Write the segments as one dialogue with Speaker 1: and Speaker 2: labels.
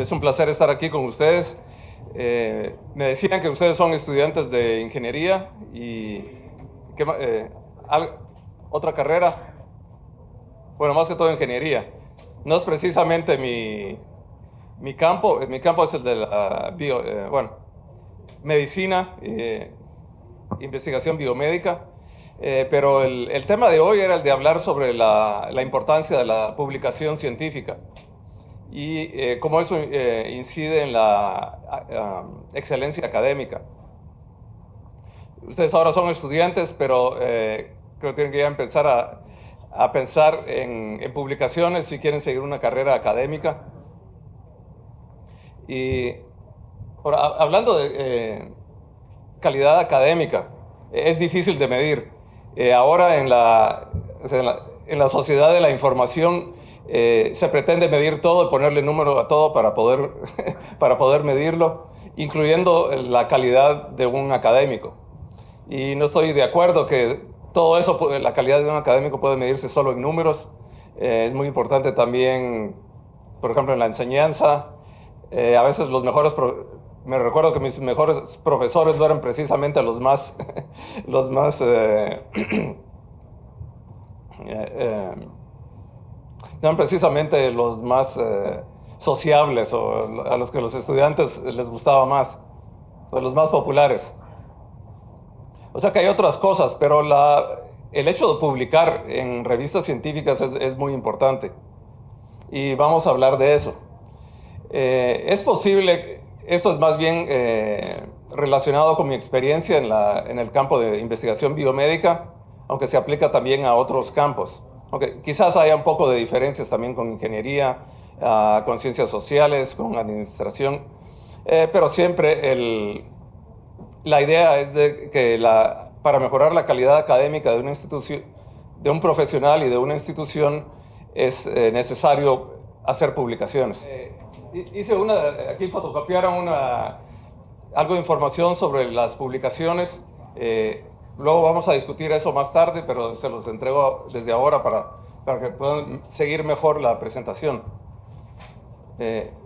Speaker 1: Es un placer estar aquí con ustedes. Me decían que ustedes son estudiantes de ingeniería y ¿qué otra carrera. Bueno, más que todo ingeniería. No es precisamente mi campo. Mi campo es el de la medicina, investigación biomédica. Pero el tema de hoy era el de hablar sobre la importancia de la publicación científica y cómo eso incide en la excelencia académica. Ustedes ahora son estudiantes, pero creo que tienen que ya empezar a pensar en publicaciones si quieren seguir una carrera académica. Y ahora, hablando de calidad académica, es difícil de medir. Ahora en la sociedad de la información se pretende medir todo y ponerle número a todo para poder medirlo, incluyendo la calidad de un académico. Y no estoy de acuerdo que todo eso, la calidad de un académico puede medirse solo en números. Es muy importante también, por ejemplo, en la enseñanza. A veces me recuerdo que mis mejores profesores no eran precisamente los más, los más no eran precisamente los más sociables o a los que los estudiantes les gustaba más, o los más populares. O sea que hay otras cosas, pero el hecho de publicar en revistas científicas es muy importante. Y vamos a hablar de eso. Es posible, esto es más bien relacionado con mi experiencia en el campo de investigación biomédica, aunque se aplica también a otros campos. Aunque quizás haya un poco de diferencias también con ingeniería, con ciencias sociales, con administración, pero siempre la idea es de que para mejorar la calidad académica de una institución, de un profesional y de una institución, es necesario hacer publicaciones. Aquí fotocopiaron algo de información sobre las publicaciones. Luego vamos a discutir eso más tarde, pero se los entrego desde ahora para que puedan seguir mejor la presentación.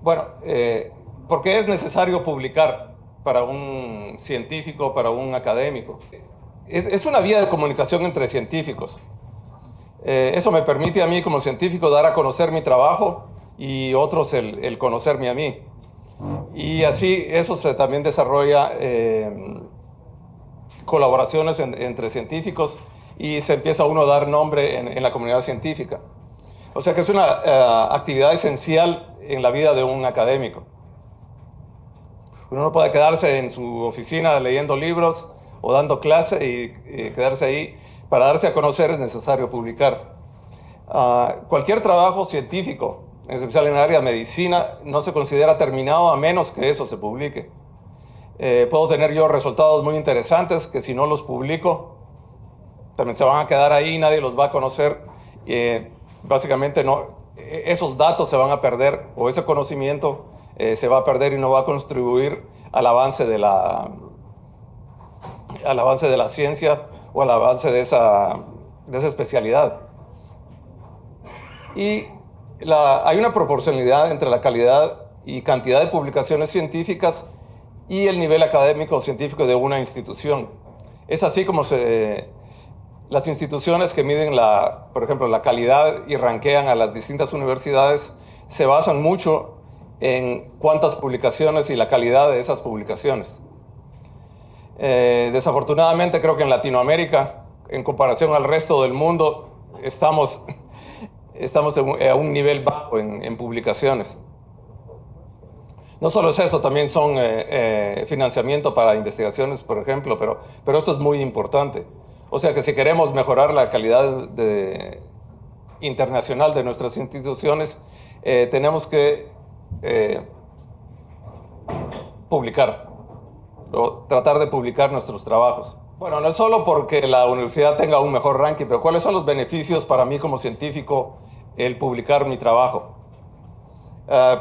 Speaker 1: ¿Por qué es necesario publicar para un científico, para un académico? Es una vía de comunicación entre científicos. Eso me permite a mí como científico dar a conocer mi trabajo y otros el conocerme a mí. Y así eso se también desarrolla colaboraciones entre científicos y se empieza uno a dar nombre en la comunidad científica. O sea que es una actividad esencial en la vida de un académico. Uno no puede quedarse en su oficina leyendo libros o dando clase y quedarse ahí. Para darse a conocer es necesario publicar. Cualquier trabajo científico, en especial en el área de medicina, no se considera terminado a menos que eso se publique. Puedo tener yo resultados muy interesantes que si no los publico, también se van a quedar ahí, nadie los va a conocer. Básicamente esos datos se van a perder o ese conocimiento se va a perder y no va a contribuir al avance de la ciencia o al avance de esa especialidad. Y hay una proporcionalidad entre la calidad y cantidad de publicaciones científicas y el nivel académico o científico de una institución. Es así como las instituciones que miden, por ejemplo, la calidad y rankean a las distintas universidades se basan mucho en cuántas publicaciones y la calidad de esas publicaciones. Desafortunadamente creo que en Latinoamérica, en comparación al resto del mundo, estamos a un nivel bajo en publicaciones. No solo es eso, también son financiamiento para investigaciones, por ejemplo, pero esto es muy importante. O sea que si queremos mejorar la calidad internacional de nuestras instituciones, tenemos que publicar, o tratar de publicar nuestros trabajos. Bueno, no es solo porque la universidad tenga un mejor ranking, pero ¿cuáles son los beneficios para mí como científico el publicar mi trabajo?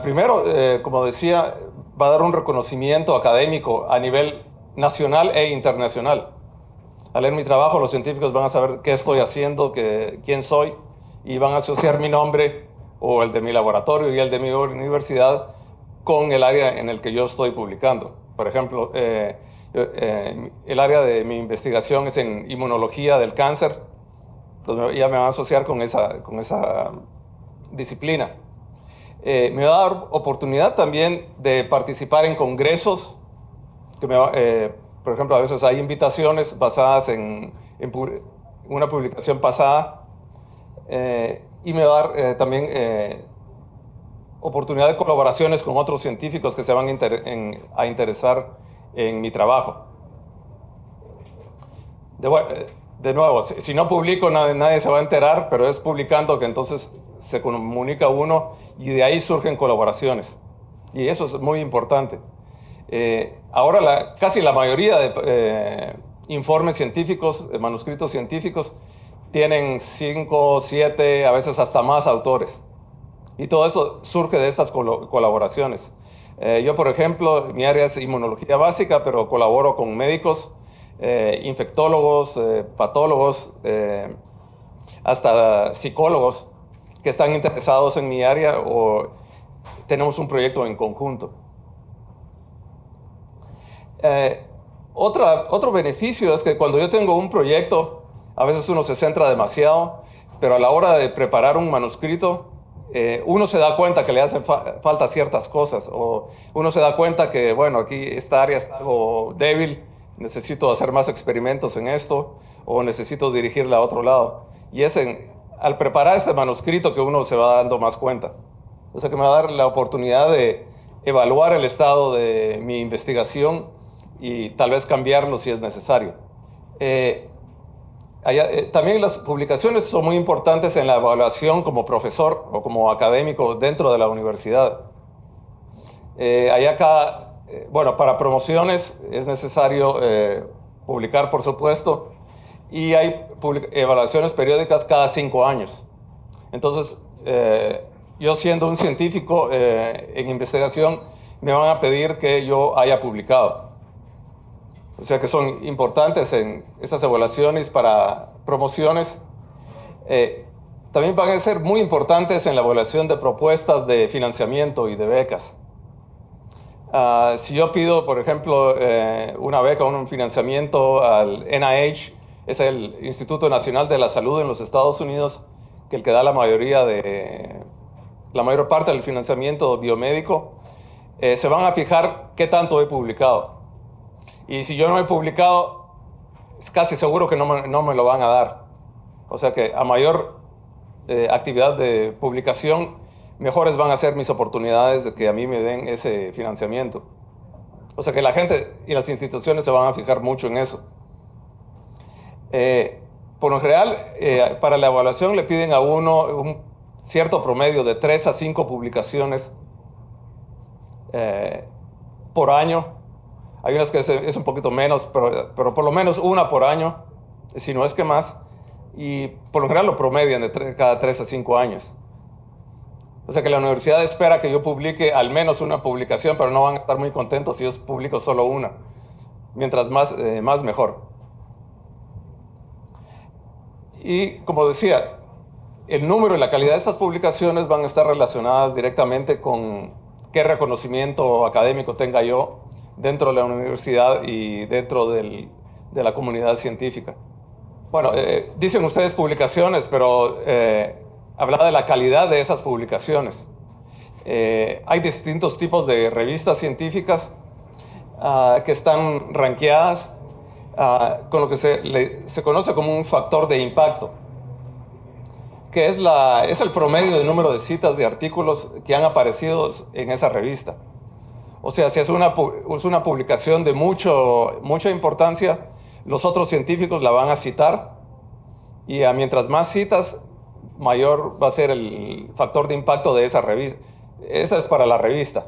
Speaker 1: Primero, como decía, va a dar un reconocimiento académico a nivel nacional e internacional. Al leer mi trabajo, los científicos van a saber qué estoy haciendo, quién soy, y van a asociar mi nombre o el de mi laboratorio y el de mi universidad con el área en el que yo estoy publicando. Por ejemplo, el área de mi investigación es en inmunología del cáncer, entonces ya me van a asociar con esa disciplina. Me va a dar oportunidad también de participar en congresos, por ejemplo, a veces hay invitaciones basadas en una publicación pasada, y me va a dar también oportunidad de colaboraciones con otros científicos que se van a interesar en mi trabajo. De nuevo, si no publico, nadie se va a enterar, pero es publicando que entonces se comunica uno y de ahí surgen colaboraciones. Y eso es muy importante. Ahora casi la mayoría de informes científicos, manuscritos científicos, tienen 5, 7, a veces hasta más autores. Y todo eso surge de estas colaboraciones. Yo, por ejemplo, mi área es inmunología básica, pero colaboro con médicos, infectólogos, patólogos, hasta psicólogos que están interesados en mi área o tenemos un proyecto en conjunto. Otro beneficio es que cuando yo tengo un proyecto, a veces uno se centra demasiado, pero a la hora de preparar un manuscrito, uno se da cuenta que le hacen falta ciertas cosas, o uno se da cuenta que, bueno, aquí esta área está algo débil, necesito hacer más experimentos en esto, o necesito dirigirla a otro lado. Y es al preparar este manuscrito que uno se va dando más cuenta. O sea que me va a dar la oportunidad de evaluar el estado de mi investigación y tal vez cambiarlo si es necesario. También las publicaciones son muy importantes en la evaluación como profesor o como académico dentro de la universidad. Bueno, para promociones es necesario publicar, por supuesto, y hay evaluaciones periódicas cada 5 años. Entonces, yo siendo un científico en investigación, me van a pedir que yo haya publicado. O sea que son importantes en estas evaluaciones para promociones. También van a ser muy importantes en la evaluación de propuestas de financiamiento y de becas. Si yo pido, por ejemplo, una beca o un financiamiento al NIH, es el Instituto Nacional de la Salud en los Estados Unidos, que da la mayor parte del financiamiento biomédico, se van a fijar qué tanto he publicado. Y si yo no he publicado, es casi seguro que no me lo van a dar. O sea que a mayor actividad de publicación, mejores van a ser mis oportunidades de que a mí me den ese financiamiento. O sea que la gente y las instituciones se van a fijar mucho en eso. Por lo general, para la evaluación le piden a uno un cierto promedio de 3 a 5 publicaciones por año. Hay unas que es un poquito menos, pero por lo menos una por año, si no es que más. Y por lo general lo promedian cada 3 a 5 años. O sea que la universidad espera que yo publique al menos una publicación, pero no van a estar muy contentos si yo publico solo una. Mientras más mejor. Y como decía, el número y la calidad de estas publicaciones van a estar relacionadas directamente con qué reconocimiento académico tenga yo dentro de la universidad y dentro de la comunidad científica. Bueno, dicen ustedes publicaciones, pero habla de la calidad de esas publicaciones. Hay distintos tipos de revistas científicas que están rankeadas con lo que se conoce como un factor de impacto, que es el promedio de número de citas de artículos que han aparecido en esa revista. O sea, si es una publicación de mucha importancia, los otros científicos la van a citar y mientras más citas, mayor va a ser el factor de impacto de esa revista. Esa es para la revista.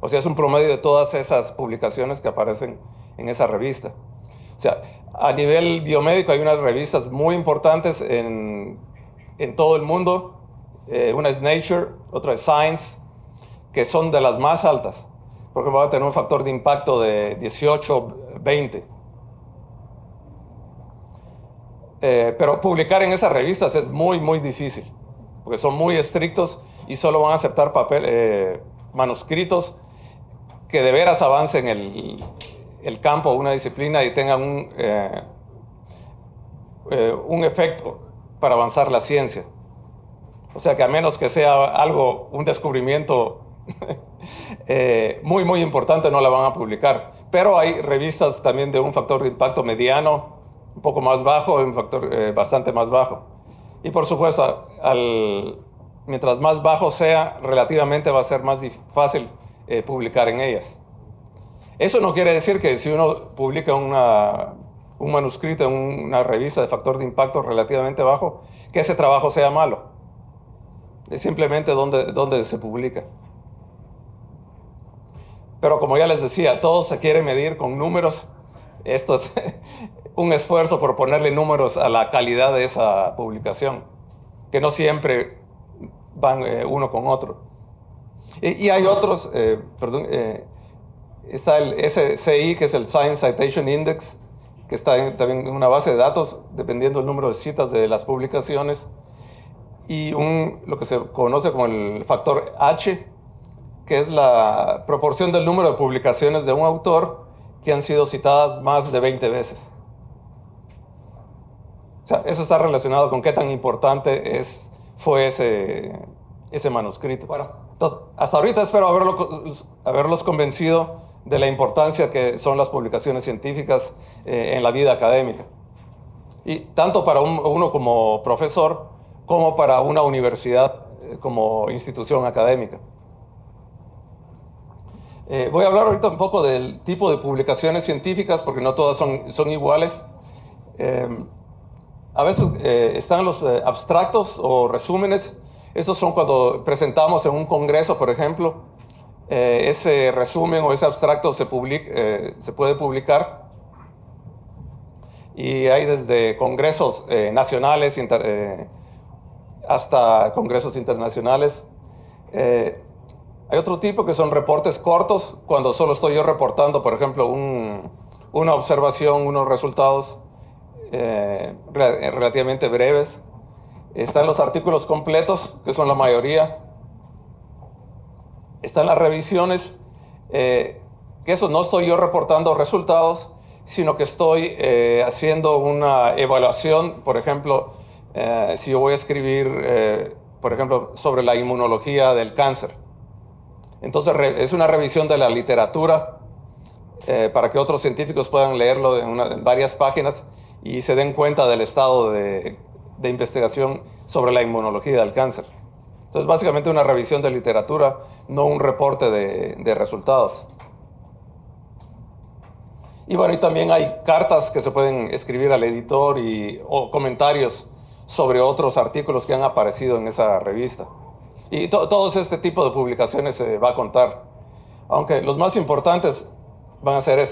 Speaker 1: O sea, es un promedio de todas esas publicaciones que aparecen en esa revista. O sea, a nivel biomédico hay unas revistas muy importantes en todo el mundo. Una es Nature, otra es Science, que son de las más altas, porque van a tener un factor de impacto de 18, 20. Pero publicar en esas revistas es muy, muy difícil, porque son muy estrictos y solo van a aceptar manuscritos que de veras avance en el campo, una disciplina y tenga un efecto para avanzar la ciencia. O sea que a menos que sea algo, un descubrimiento muy, muy importante, no la van a publicar. Pero hay revistas también de un factor de impacto mediano, un poco más bajo, un factor bastante más bajo. Y por supuesto, mientras más bajo sea, relativamente va a ser más fácil publicar en ellas. Eso no quiere decir que si uno publica un manuscrito en una revista de factor de impacto relativamente bajo, que ese trabajo sea malo. Es simplemente donde se publica. Pero como ya les decía, todo se quiere medir con números. Esto es un esfuerzo por ponerle números a la calidad de esa publicación, que no siempre van uno con otro. Y hay otros, está el SCI, que es el Science Citation Index, que está también en una base de datos, dependiendo del número de citas de las publicaciones, y lo que se conoce como el factor H, que es la proporción del número de publicaciones de un autor que han sido citadas más de 20 veces. O sea, eso está relacionado con qué tan importante fue ese manuscrito. Bueno, entonces, hasta ahorita espero haberlos convencido de la importancia que son las publicaciones científicas en la vida académica. Y tanto para uno como profesor, como para una universidad como institución académica. Voy a hablar ahorita un poco del tipo de publicaciones científicas, porque no todas son iguales. A veces están los abstractos o resúmenes. Estos son cuando presentamos en un congreso, por ejemplo. Ese resumen o ese abstracto se puede publicar. Y hay desde congresos nacionales hasta congresos internacionales. Hay otro tipo que son reportes cortos, cuando solo estoy yo reportando, por ejemplo, una observación, unos resultados relativamente breves. Están los artículos completos, que son la mayoría. Están las revisiones, que eso no estoy yo reportando resultados, sino que estoy haciendo una evaluación. Por ejemplo, si yo voy a escribir, por ejemplo, sobre la inmunología del cáncer. Entonces es una revisión de la literatura para que otros científicos puedan leerlo en varias páginas y se den cuenta del estado de investigación sobre la inmunología del cáncer. Entonces, básicamente una revisión de literatura, no un reporte de resultados. Y bueno, y también hay cartas que se pueden escribir al editor o comentarios sobre otros artículos que han aparecido en esa revista. Y todo este tipo de publicaciones se va a contar. Aunque los más importantes van a ser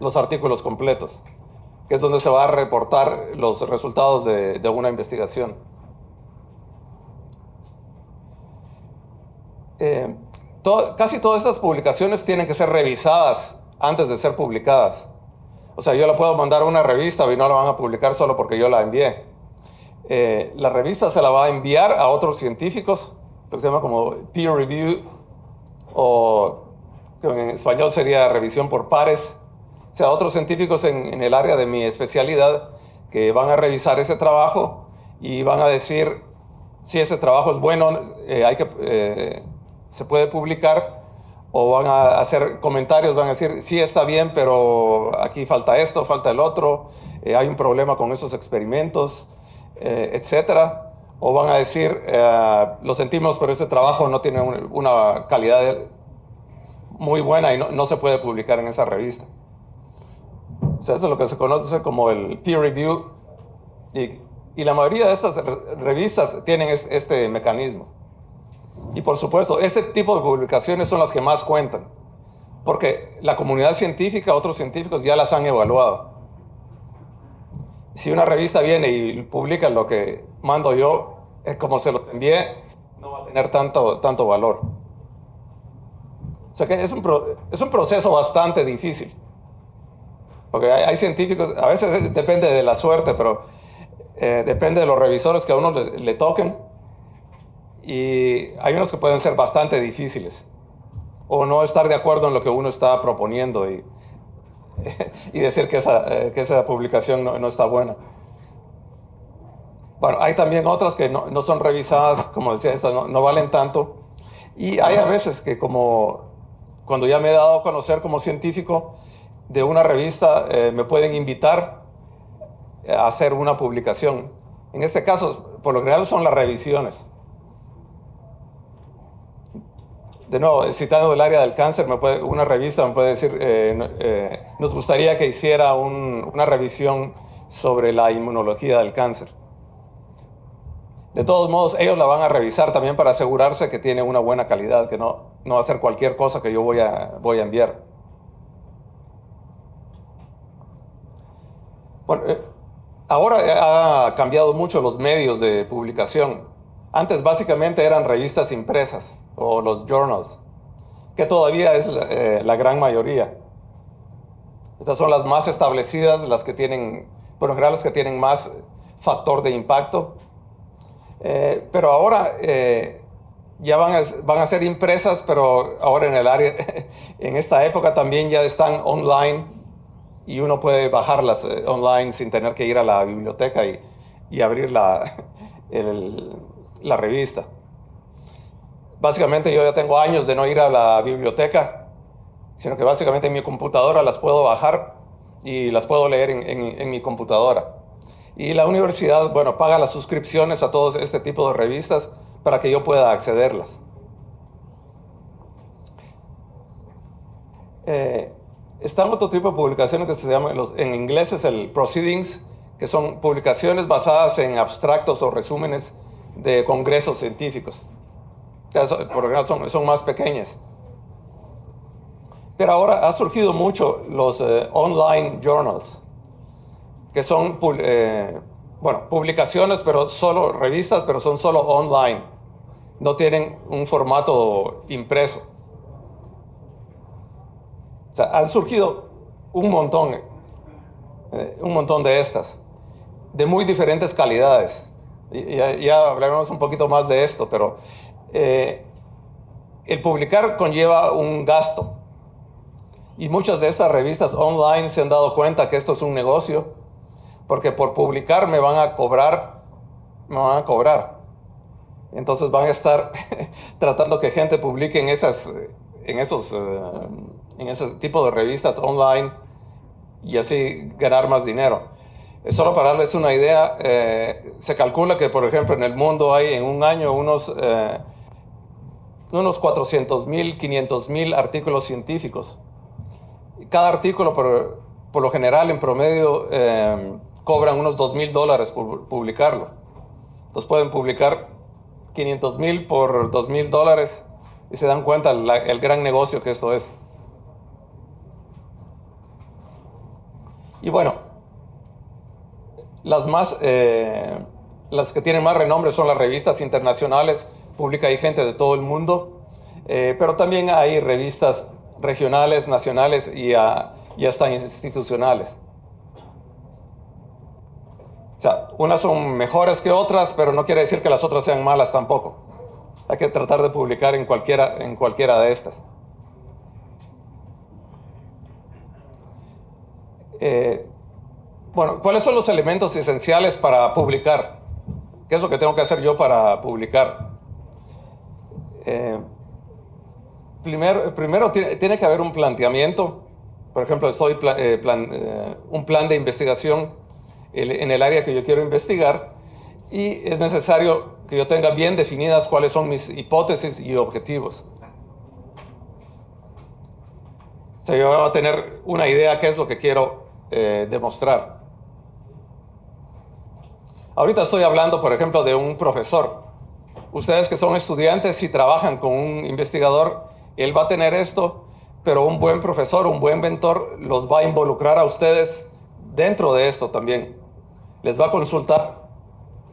Speaker 1: los artículos completos, que es donde se va a reportar los resultados de una investigación. Casi todas estas publicaciones tienen que ser revisadas antes de ser publicadas. O sea, yo la puedo mandar a una revista y no la van a publicar solo porque yo la envié. La revista se la va a enviar a otros científicos, lo que se llama como peer review, o que en español sería revisión por pares. O sea, otros científicos en el área de mi especialidad que van a revisar ese trabajo y van a decir si ese trabajo es bueno, se puede publicar, o van a hacer comentarios, van a decir, sí está bien, pero aquí falta esto, falta el otro, hay un problema con esos experimentos, etcétera. O van a decir, lo sentimos, pero ese trabajo no tiene una calidad muy buena y no se puede publicar en esa revista. O sea, eso es lo que se conoce como el peer review, y la mayoría de estas revistas tienen este mecanismo. Y por supuesto, este tipo de publicaciones son las que más cuentan, porque la comunidad científica, otros científicos ya las han evaluado. Si una revista viene y publica lo que mando yo, como se lo envié, no va a tener tanto valor. O sea que es un proceso bastante difícil. Porque hay científicos, a veces depende de la suerte, pero depende de los revisores que a uno le toquen. Y hay unos que pueden ser bastante difíciles. o no estar de acuerdo en lo que uno está proponiendo y decir que esa publicación no está buena. Bueno, hay también otras que no son revisadas, como decía, estas no valen tanto. Y hay a veces que como cuando ya me he dado a conocer como científico de una revista, me pueden invitar a hacer una publicación. En este caso, por lo general son las revisiones. De nuevo, citando el área del cáncer, una revista me puede decir, nos gustaría que hiciera una revisión sobre la inmunología del cáncer. De todos modos, ellos la van a revisar también para asegurarse que tiene una buena calidad, que no va a ser cualquier cosa que yo voy a enviar. Bueno, ahora ha cambiado mucho los medios de publicación. Antes básicamente eran revistas impresas o los journals, que todavía es la gran mayoría. Estas son las más establecidas, las que tienen, por lo general, las que tienen más factor de impacto. Pero ahora ya van a ser impresas, pero ahora en el área, en esta época también ya están online y uno puede bajarlas online sin tener que ir a la biblioteca y abrir la revista. Básicamente yo ya tengo años de no ir a la biblioteca, sino que básicamente en mi computadora las puedo bajar y las puedo leer en mi computadora. Y la universidad, bueno, paga las suscripciones a todo este tipo de revistas para que yo pueda accederlas. Está otro tipo de publicaciones que se llama, en inglés es el Proceedings, que son publicaciones basadas en abstractos o resúmenes de congresos científicos. Por lo general son más pequeñas. Pero ahora ha surgido mucho los online journals, que son publicaciones, pero solo revistas, pero son solo online. No tienen un formato impreso. O sea, han surgido un montón de estas, de muy diferentes calidades. Ya hablaremos un poquito más de esto, pero el publicar conlleva un gasto. Y muchas de estas revistas online se han dado cuenta que esto es un negocio, porque por publicar me van a cobrar. Entonces van a estar tratando que gente publique en ese tipo de revistas online y así ganar más dinero. Solo para darles una idea, se calcula que, por ejemplo, en el mundo hay en un año unos 400,000, 500,000 artículos científicos. Cada artículo, por lo general, en promedio, cobran unos $2,000 por publicarlo. Entonces pueden publicar 500,000 por $2,000 y se dan cuenta el gran negocio que esto es. Y bueno, las que tienen más renombre son las revistas internacionales, publica ahí gente de todo el mundo, pero también hay revistas regionales, nacionales y hasta institucionales. O sea, unas son mejores que otras, pero no quiere decir que las otras sean malas tampoco. Hay que tratar de publicar en cualquiera de estas. Bueno, ¿cuáles son los elementos esenciales para publicar? ¿Qué es lo que tengo que hacer yo para publicar? Primero tiene que haber un planteamiento. Por ejemplo, un plan de investigación en el área que yo quiero investigar, y es necesario que yo tenga bien definidas cuáles son mis hipótesis y objetivos. O sea, yo voy a tener una idea qué es lo que quiero demostrar. Ahorita estoy hablando, por ejemplo, de un profesor. Ustedes que son estudiantes, si trabajan con un investigador, él va a tener esto, pero un buen profesor, un buen mentor, los va a involucrar a ustedes dentro de esto también. Les va a consultar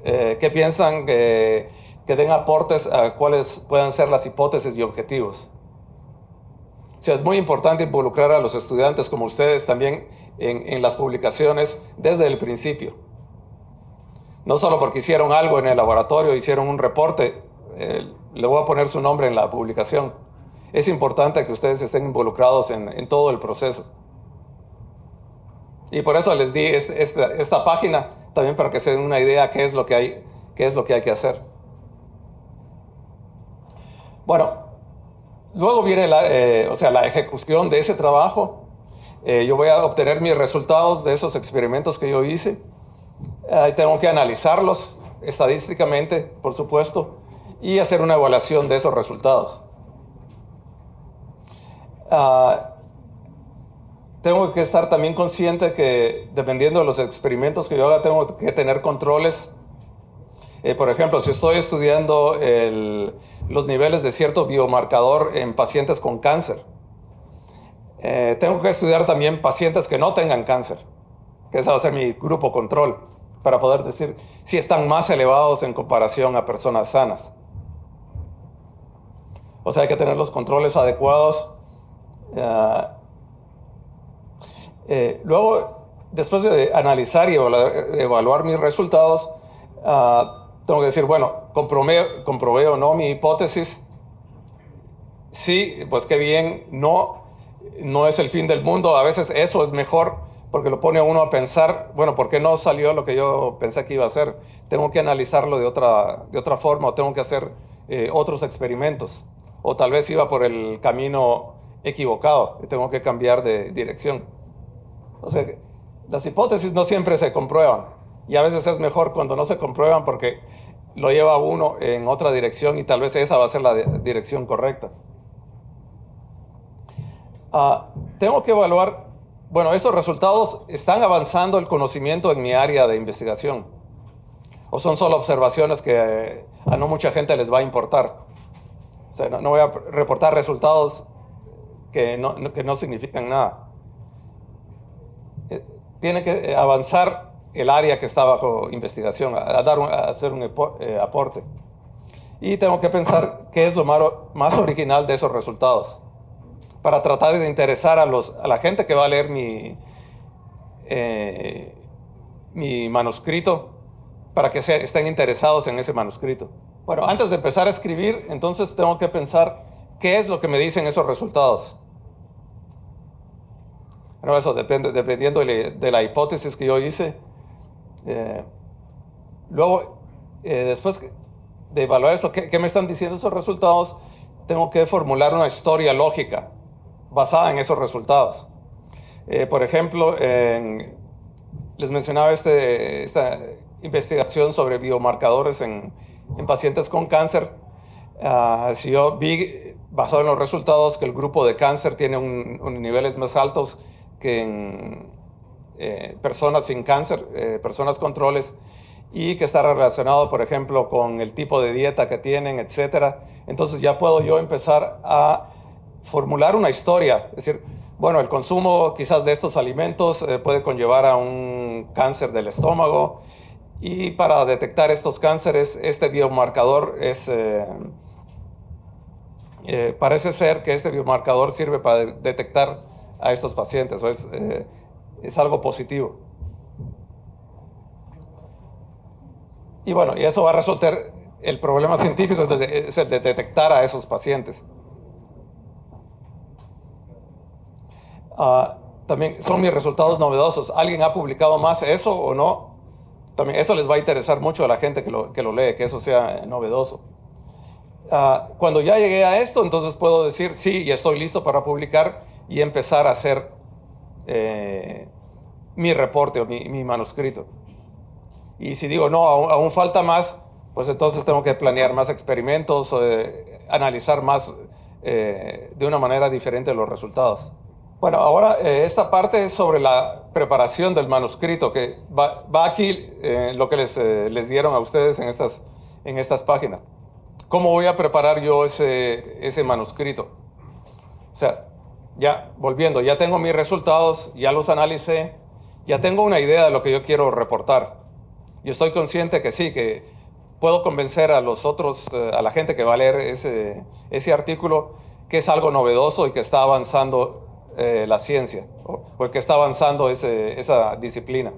Speaker 1: qué piensan, que den aportes a cuáles puedan ser las hipótesis y objetivos. O sea, es muy importante involucrar a los estudiantes como ustedes también en las publicaciones desde el principio. No solo porque hicieron algo en el laboratorio, hicieron un reporte, le voy a poner su nombre en la publicación. es importante que ustedes estén involucrados en todo el proceso. Y por eso les di esta página, también para que se den una idea qué es lo que hay que hacer. Bueno, luego viene la ejecución de ese trabajo. Yo voy a obtener mis resultados de esos experimentos que yo hice. Tengo que analizarlos estadísticamente, por supuesto, y hacer una evaluación de esos resultados. Tengo que estar también consciente que, dependiendo de los experimentos que yo haga, tengo que tener controles. Por ejemplo, si estoy estudiando los niveles de cierto biomarcador en pacientes con cáncer, tengo que estudiar también pacientes que no tengan cáncer, que ese va a ser mi grupo control, para poder decir si están más elevados en comparación a personas sanas. O sea, hay que tener los controles adecuados. Luego, después de analizar y evaluar mis resultados, tengo que decir, bueno, comprobé o no mi hipótesis. Sí, pues qué bien, no es el fin del mundo. A veces eso es mejor porque lo pone a uno a pensar, bueno, ¿por qué no salió lo que yo pensé que iba a hacer? Tengo que analizarlo de otra forma, o tengo que hacer otros experimentos. O tal vez iba por el camino equivocado y tengo que cambiar de dirección. O sea, las hipótesis no siempre se comprueban, y a veces es mejor cuando no se comprueban porque lo lleva a uno en otra dirección y tal vez esa va a ser la dirección correcta. Tengo que evaluar, bueno, esos resultados, ¿están avanzando el conocimiento en mi área de investigación? ¿O son solo observaciones que a no mucha gente les va a importar? O sea, no voy a reportar resultados que no significan nada. Tiene que avanzar el área que está bajo investigación, a hacer un aporte. Y tengo que pensar qué es lo más original de esos resultados, para tratar de interesar a la gente que va a leer mi manuscrito, para que estén interesados en ese manuscrito. Bueno, antes de empezar a escribir, entonces tengo que pensar qué es lo que me dicen esos resultados. Bueno, eso dependiendo de la hipótesis que yo hice. Luego, después de evaluar eso, ¿qué me están diciendo esos resultados? Tengo que formular una historia lógica basada en esos resultados. Por ejemplo, les mencionaba esta investigación sobre biomarcadores en pacientes con cáncer. Si yo vi, basado en los resultados, que el grupo de cáncer tiene unos niveles más altos que en personas sin cáncer, personas controles, y que está relacionado, por ejemplo, con el tipo de dieta que tienen, etcétera. Entonces ya puedo yo empezar a formular una historia, es decir, bueno, el consumo quizás de estos alimentos puede conllevar a un cáncer del estómago, y para detectar estos cánceres, este biomarcador parece ser que este biomarcador sirve para detectar a estos pacientes, o es algo positivo. Y bueno, y eso va a resolver el problema científico, es el de detectar a esos pacientes. También son mis resultados novedosos. ¿Alguien ha publicado más eso o no? También eso les va a interesar mucho a la gente que lo lee, que eso sea novedoso. Cuando ya llegué a esto, entonces puedo decir, sí, ya estoy listo para publicar y empezar a hacer mi reporte o mi manuscrito. Y si digo, no, aún falta más, pues entonces tengo que planear más experimentos, analizar más de una manera diferente los resultados. Bueno, ahora esta parte es sobre la preparación del manuscrito, que va aquí lo que les dieron a ustedes en estas páginas. ¿Cómo voy a preparar yo ese manuscrito? O sea, ya volviendo, ya tengo mis resultados, ya los analicé, ya tengo una idea de lo que yo quiero reportar. Y estoy consciente que sí, que puedo convencer a los otros, a la gente que va a leer ese artículo, que es algo novedoso y que está avanzando la ciencia, o el que está avanzando esa disciplina.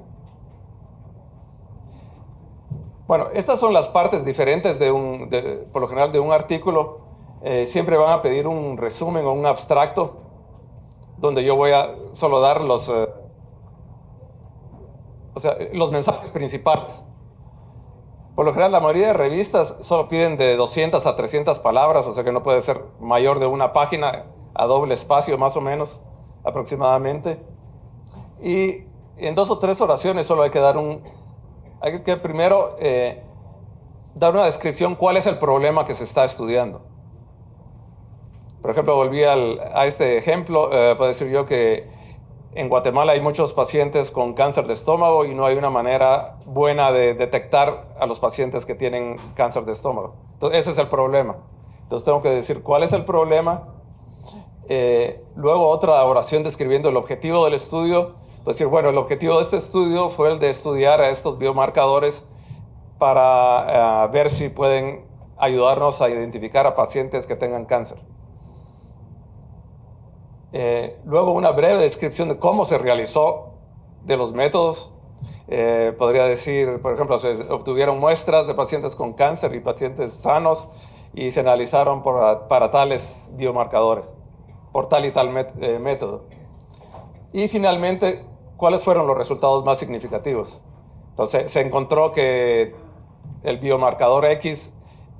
Speaker 1: Bueno, estas son las partes diferentes por lo general de un artículo. siempre van a pedir un resumen o un abstracto donde yo voy a solo dar los mensajes principales. Por lo general, la mayoría de revistas solo piden de 200 a 300 palabras, o sea que no puede ser mayor de una página a doble espacio, más o menos, aproximadamente. Y en 2 o 3 oraciones solo hay que primero dar una descripción cuál es el problema que se está estudiando. Por ejemplo, volví a este ejemplo, puedo decir yo que en Guatemala hay muchos pacientes con cáncer de estómago y no hay una manera buena de detectar a los pacientes que tienen cáncer de estómago. Entonces, ese es el problema. Entonces, tengo que decir cuál es el problema. Luego, otra oración describiendo el objetivo del estudio. Decir, bueno, el objetivo de este estudio fue el de estudiar a estos biomarcadores para ver si pueden ayudarnos a identificar a pacientes que tengan cáncer. Luego una breve descripción de cómo se realizó, de los métodos. Podría decir, por ejemplo, se obtuvieron muestras de pacientes con cáncer y pacientes sanos y se analizaron para tales biomarcadores, por tal y tal método. Y finalmente, ¿cuáles fueron los resultados más significativos? Entonces, se encontró que el biomarcador X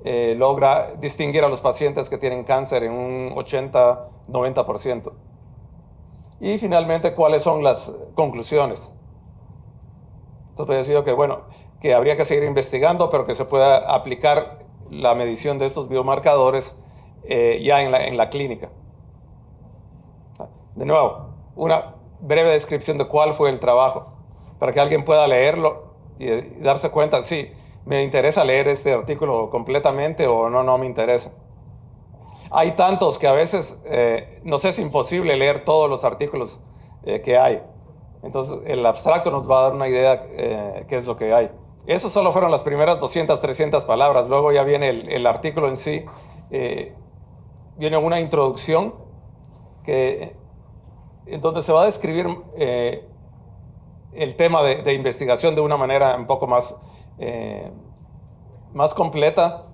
Speaker 1: logra distinguir a los pacientes que tienen cáncer en un 80-90%. Y finalmente, ¿cuáles son las conclusiones? Entonces, he decidido que, bueno, que habría que seguir investigando, pero que se pueda aplicar la medición de estos biomarcadores ya en la clínica. De nuevo, una breve descripción de cuál fue el trabajo, para que alguien pueda leerlo y darse cuenta, sí, me interesa leer este artículo completamente o no me interesa. Hay tantos que a veces nos es imposible leer todos los artículos que hay. Entonces, el abstracto nos va a dar una idea qué es lo que hay. Eso solo fueron las primeras 200, 300 palabras. Luego ya viene el artículo en sí. Viene una introducción en donde se va a describir el tema de investigación de una manera un poco más completa.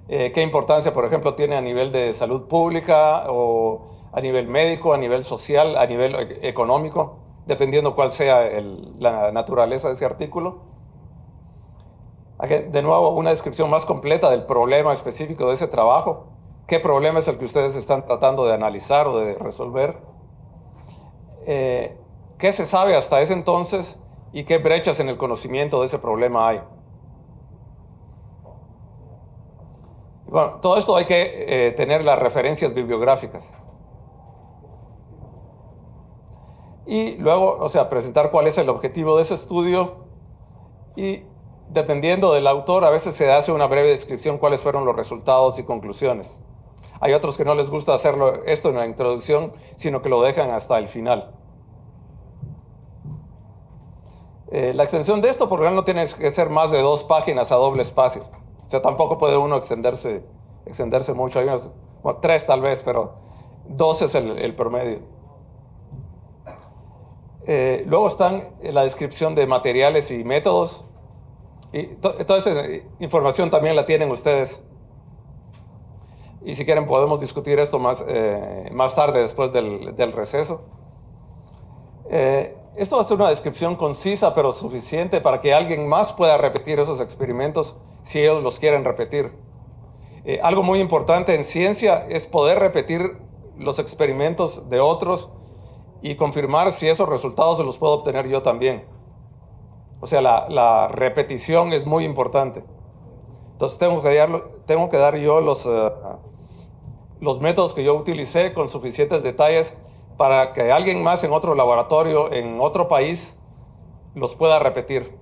Speaker 1: Qué importancia, por ejemplo, tiene a nivel de salud pública o a nivel médico, a nivel social, a nivel económico, dependiendo cuál sea la naturaleza de ese artículo. De nuevo, una descripción más completa del problema específico de ese trabajo. ¿Qué problema es el que ustedes están tratando de analizar o de resolver? ¿Qué se sabe hasta ese entonces y qué brechas en el conocimiento de ese problema hay? Bueno, todo esto hay que tener las referencias bibliográficas. Y luego, presentar cuál es el objetivo de ese estudio y dependiendo del autor, a veces se hace una breve descripción cuáles fueron los resultados y conclusiones. Hay otros que no les gusta hacerlo esto en la introducción, sino que lo dejan hasta el final. La extensión de esto, por lo general, no tiene que ser más de 2 páginas a doble espacio. O sea, tampoco puede uno extenderse mucho. Hay unas, 3 tal vez, pero 2 es el promedio. Luego están la descripción de materiales y métodos. Y toda esa información también la tienen ustedes. Y si quieren podemos discutir esto más tarde, después del receso. Esto va a ser una descripción concisa, pero suficiente para que alguien más pueda repetir esos experimentos si ellos los quieren repetir. Algo muy importante en ciencia es poder repetir los experimentos de otros y confirmar si esos resultados se los puedo obtener yo también. O sea, la repetición es muy importante. Entonces tengo que dar yo los métodos que yo utilicé con suficientes detalles para que alguien más en otro laboratorio, en otro país, los pueda repetir.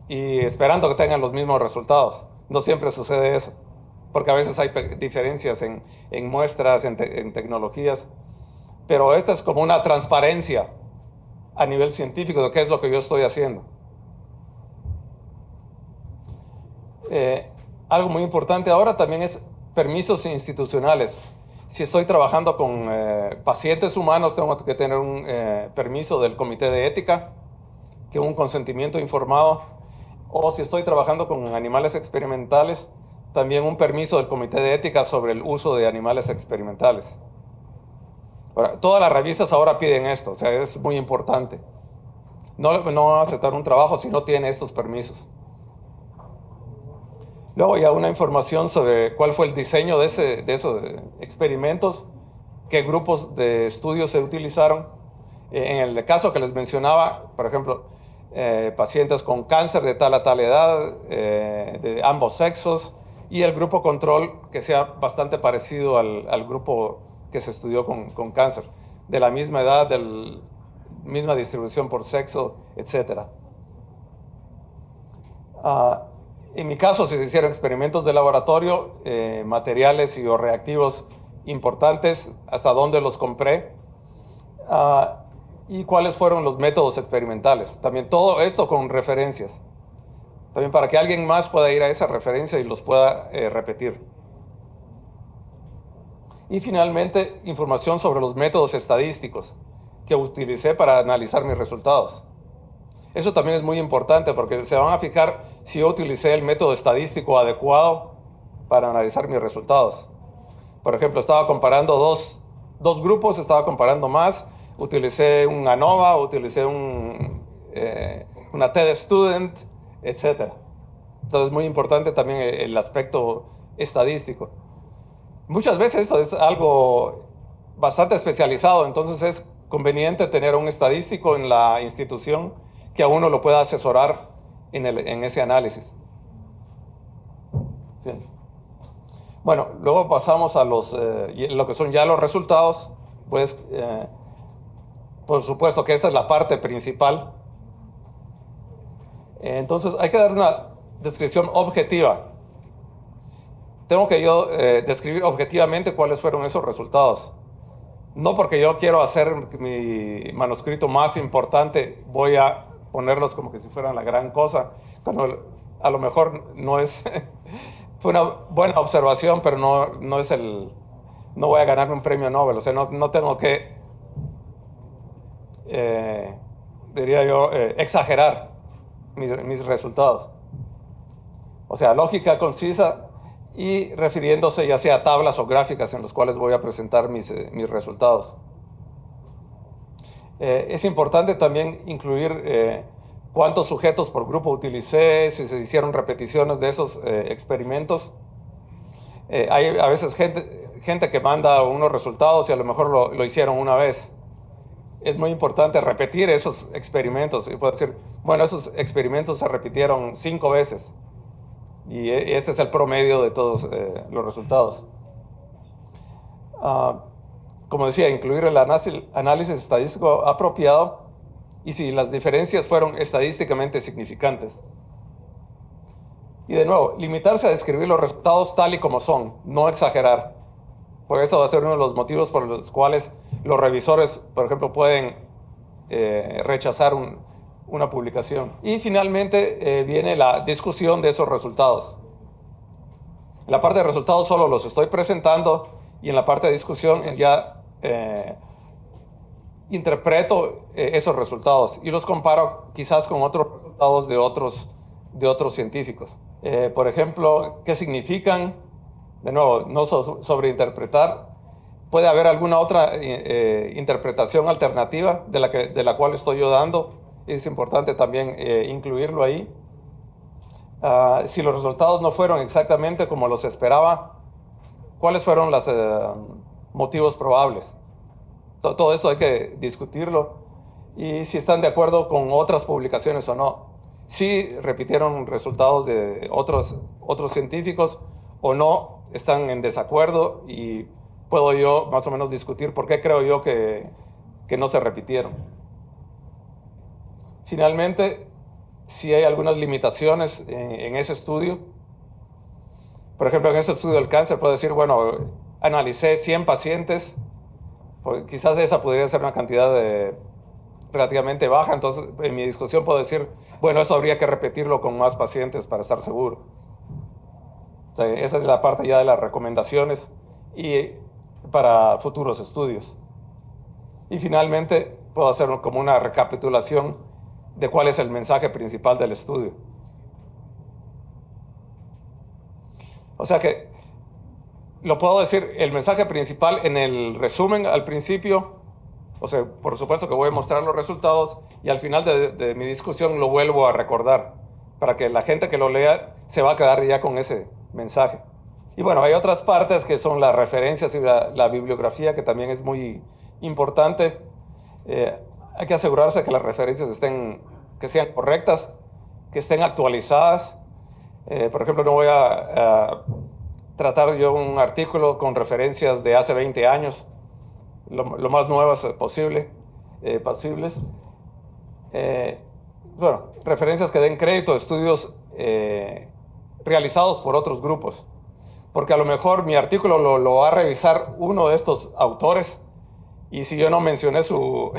Speaker 1: Y esperando que tengan los mismos resultados. No siempre sucede eso, porque a veces hay diferencias en muestras, en tecnologías. Pero esto es como una transparencia a nivel científico de qué es lo que yo estoy haciendo. Algo muy importante ahora también es permisos institucionales. Si estoy trabajando con pacientes humanos, tengo que tener un permiso del comité de ética, que es un consentimiento informado. O si estoy trabajando con animales experimentales, también un permiso del Comité de Ética sobre el uso de animales experimentales. Ahora, todas las revistas ahora piden esto, o sea, es muy importante. No aceptar un trabajo si no tiene estos permisos. Luego ya una información sobre cuál fue el diseño de esos experimentos, qué grupos de estudios se utilizaron. En el caso que les mencionaba, por ejemplo, pacientes con cáncer de tal a tal edad, de ambos sexos, y el grupo control que sea bastante parecido al grupo que se estudió con cáncer, de la misma edad, misma distribución por sexo, etc. En mi caso, si se hicieron experimentos de laboratorio, materiales y o reactivos importantes, hasta dónde los compré, y cuáles fueron los métodos experimentales. También todo esto con referencias. También para que alguien más pueda ir a esa referencia y los pueda repetir. Y finalmente, información sobre los métodos estadísticos que utilicé para analizar mis resultados. Eso también es muy importante porque se van a fijar si yo utilicé el método estadístico adecuado para analizar mis resultados. Por ejemplo, estaba comparando dos grupos, estaba comparando más, utilicé un ANOVA, utilicé una TED Student, etc. Entonces es muy importante también el aspecto estadístico. Muchas veces esto es algo bastante especializado, entonces es conveniente tener un estadístico en la institución que a uno lo pueda asesorar en ese análisis. Sí. Bueno, luego pasamos a lo que son ya los resultados. Pues, por supuesto que esta es la parte principal. Entonces, hay que dar una descripción objetiva. Tengo que yo describir objetivamente cuáles fueron esos resultados. No porque yo quiero hacer mi manuscrito más importante, voy a ponerlos como que si fueran la gran cosa, cuando a lo mejor no es... Fue una buena observación, pero no es no voy a ganarme un premio Nobel, o sea, no tengo que, diría yo, exagerar mis resultados. O sea, lógica, concisa y refiriéndose ya sea a tablas o gráficas en las cuales voy a presentar mis resultados. Es importante también incluir cuántos sujetos por grupo utilicé, si se hicieron repeticiones de esos experimentos. Hay a veces gente que manda unos resultados y a lo mejor lo hicieron una vez. Es muy importante repetir esos experimentos. Y puedo decir, bueno, esos experimentos se repitieron 5 veces. Y este es el promedio de todos los resultados. Como decía, incluir el análisis estadístico apropiado y si las diferencias fueron estadísticamente significantes. Y de nuevo, limitarse a describir los resultados tal y como son, no exagerar. Por eso va a ser uno de los motivos por los cuales los revisores, por ejemplo, pueden rechazar una publicación. Y finalmente viene la discusión de esos resultados. En la parte de resultados solo los estoy presentando y en la parte de discusión ya interpreto esos resultados y los comparo quizás con otros resultados de otros científicos. Por ejemplo, ¿qué significan? De nuevo, no sobreinterpretar. Puede haber alguna otra interpretación alternativa de la cual estoy yo dando. Es importante también incluirlo ahí. Si los resultados no fueron exactamente como los esperaba, ¿cuáles fueron los motivos probables? Todo esto hay que discutirlo. Y si están de acuerdo con otras publicaciones o no. Si repitieron resultados de otros científicos o no, están en desacuerdo y puedo yo más o menos discutir por qué creo yo que no se repitieron. Finalmente, si hay algunas limitaciones en ese estudio. Por ejemplo, en ese estudio del cáncer puedo decir, bueno, analicé 100 pacientes, pues quizás esa podría ser una cantidad relativamente baja, entonces en mi discusión puedo decir, bueno, eso habría que repetirlo con más pacientes para estar seguro. O sea, esa es la parte ya de las recomendaciones y para futuros estudios. Y finalmente puedo hacer como una recapitulación de cuál es el mensaje principal del estudio. O sea que lo puedo decir, el mensaje principal en el resumen al principio, o sea, por supuesto que voy a mostrar los resultados y al final de mi discusión lo vuelvo a recordar para que la gente que lo lea se va a quedar ya con ese mensaje. Y bueno, hay otras partes que son las referencias y la bibliografía, que también es muy importante. Hay que asegurarse que las referencias que sean correctas, que estén actualizadas. Por ejemplo, no voy a tratar yo un artículo con referencias de hace 20 años, lo más nuevas posibles. Bueno, referencias que den crédito a estudios realizados por otros grupos. Porque a lo mejor mi artículo lo va a revisar uno de estos autores y si yo no mencioné su,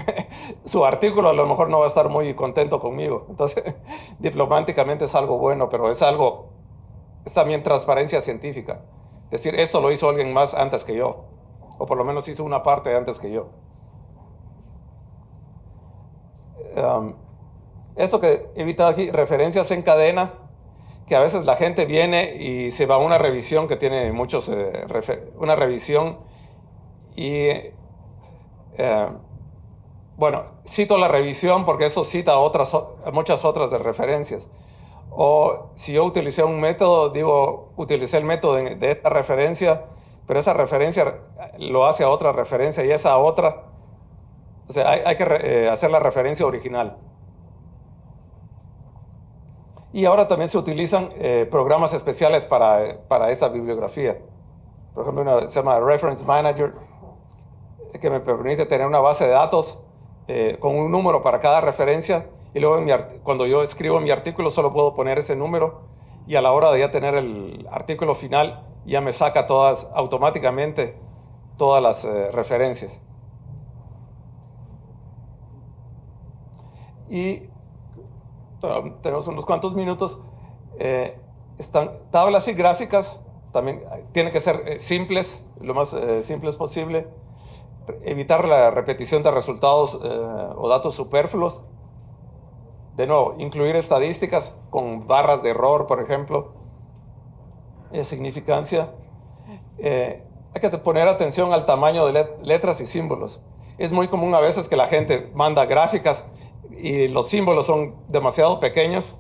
Speaker 1: su artículo, a lo mejor no va a estar muy contento conmigo. Entonces, diplomáticamente es algo bueno, pero es también transparencia científica. Es decir, esto lo hizo alguien más antes que yo, o por lo menos hizo una parte antes que yo. Esto que he evitado aquí, referencias en cadena, que a veces la gente viene y se va a una revisión que tiene una revisión y bueno, cito la revisión porque eso cita muchas otras de referencias. O si yo utilicé un método, digo, utilicé el método de esta referencia, pero esa referencia lo hace a otra referencia y esa otra. O sea, hay que hacer la referencia original. Y ahora también se utilizan programas especiales para esta bibliografía. Por ejemplo, se llama Reference Manager, que me permite tener una base de datos con un número para cada referencia. Y luego cuando yo escribo mi artículo solo puedo poner ese número y a la hora de ya tener el artículo final ya me saca automáticamente todas las referencias. Y tenemos unos cuantos minutos. Están tablas y gráficas, también tienen que ser simples, lo más simples posible. Evitar la repetición de resultados o datos superfluos. De nuevo, incluir estadísticas con barras de error, por ejemplo, significancia. Hay que poner atención al tamaño de letras y símbolos. Es muy común a veces que la gente manda gráficas y los símbolos son demasiado pequeños.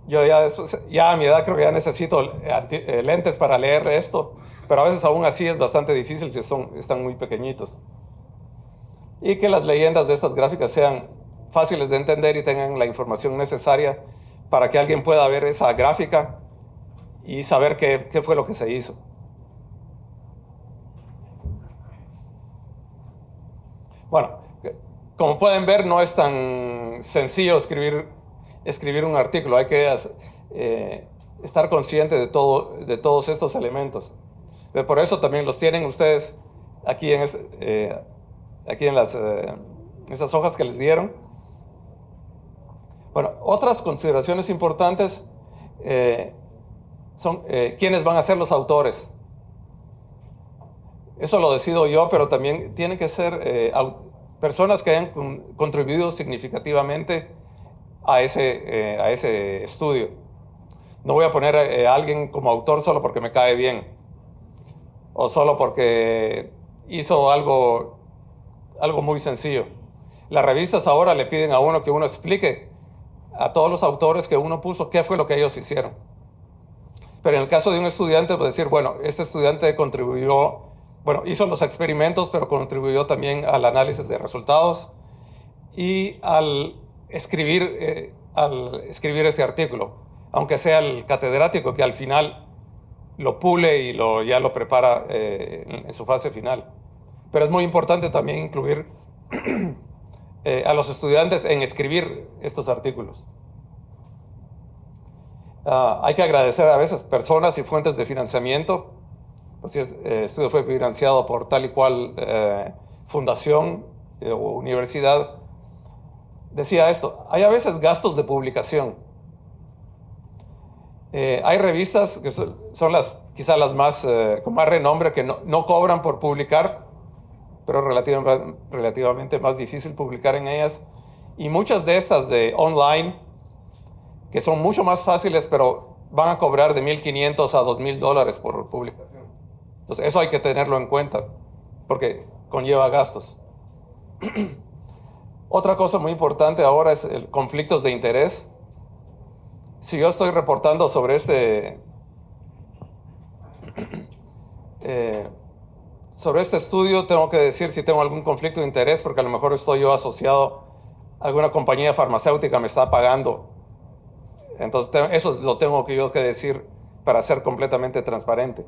Speaker 1: Yo ya a mi edad creo que ya necesito lentes para leer esto, pero a veces aún así es bastante difícil si están muy pequeñitos. Y que las leyendas de estas gráficas sean fáciles de entender y tengan la información necesaria para que alguien pueda ver esa gráfica y saber qué fue lo que se hizo. Bueno, como pueden ver, no es tan sencillo escribir un artículo. Hay que estar consciente de todos estos elementos. Pero por eso también los tienen ustedes aquí en esas hojas que les dieron. Bueno, otras consideraciones importantes son quiénes van a ser los autores. Eso lo decido yo, pero también tienen que ser personas que hayan contribuido significativamente a ese estudio. No voy a poner a alguien como autor solo porque me cae bien o solo porque hizo algo muy sencillo. Las revistas ahora le piden a uno que uno explique a todos los autores que uno puso qué fue lo que ellos hicieron. Pero en el caso de un estudiante, pues decir, bueno, este estudiante hizo los experimentos, pero contribuyó también al análisis de resultados y al escribir ese artículo, aunque sea el catedrático que al final lo pule y ya lo prepara en su fase final. Pero es muy importante también incluir a los estudiantes en escribir estos artículos. Hay que agradecer a veces personas y fuentes de financiamiento. Pues si el estudio fue financiado por tal y cual fundación o universidad. Decía esto, hay a veces gastos de publicación. Hay revistas que son quizás las más con más renombre que no cobran por publicar, pero relativamente más difícil publicar en ellas. Y muchas de estas de online, que son mucho más fáciles, pero van a cobrar de $1,500 a $2,000 por publicación. Entonces, eso hay que tenerlo en cuenta, porque conlleva gastos. Otra cosa muy importante ahora es el conflictos de interés. Si yo estoy reportando sobre sobre este estudio, tengo que decir si tengo algún conflicto de interés, porque a lo mejor estoy yo asociado a alguna compañía farmacéutica, me está pagando. Entonces, eso lo tengo yo que decir para ser completamente transparente.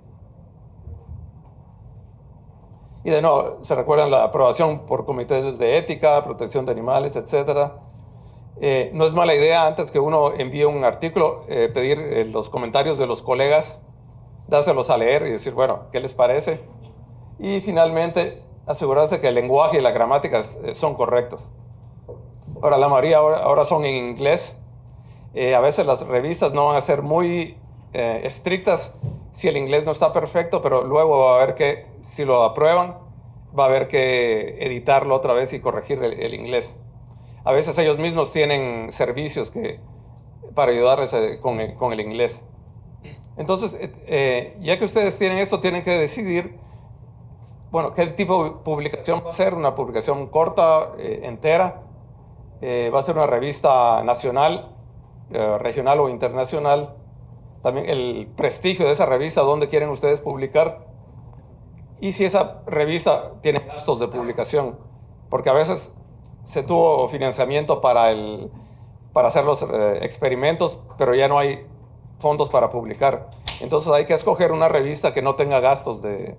Speaker 1: Y de nuevo, se recuerdan la aprobación por comités de ética, protección de animales, etc. No es mala idea, antes que uno envíe un artículo, pedir los comentarios de los colegas, dárselos a leer y decir, bueno, ¿qué les parece? Y finalmente, asegurarse que el lenguaje y la gramática son correctos. Ahora, la mayoría ahora son en inglés. A veces las revistas no van a ser muy estrictas si el inglés no está perfecto, pero luego va a haber que, si lo aprueban, va a haber que editarlo otra vez y corregir el inglés. A veces ellos mismos tienen servicios para ayudarles con el inglés. Entonces, ya que ustedes tienen esto, tienen que decidir, bueno, qué tipo de publicación va a ser. Una publicación corta, entera. Va a ser una revista nacional, regional o internacional. También el prestigio de esa revista, dónde quieren ustedes publicar. Y si esa revista tiene gastos de publicación, porque a veces se tuvo financiamiento para hacer los experimentos, pero ya no hay fondos para publicar. Entonces hay que escoger una revista que no tenga gastos de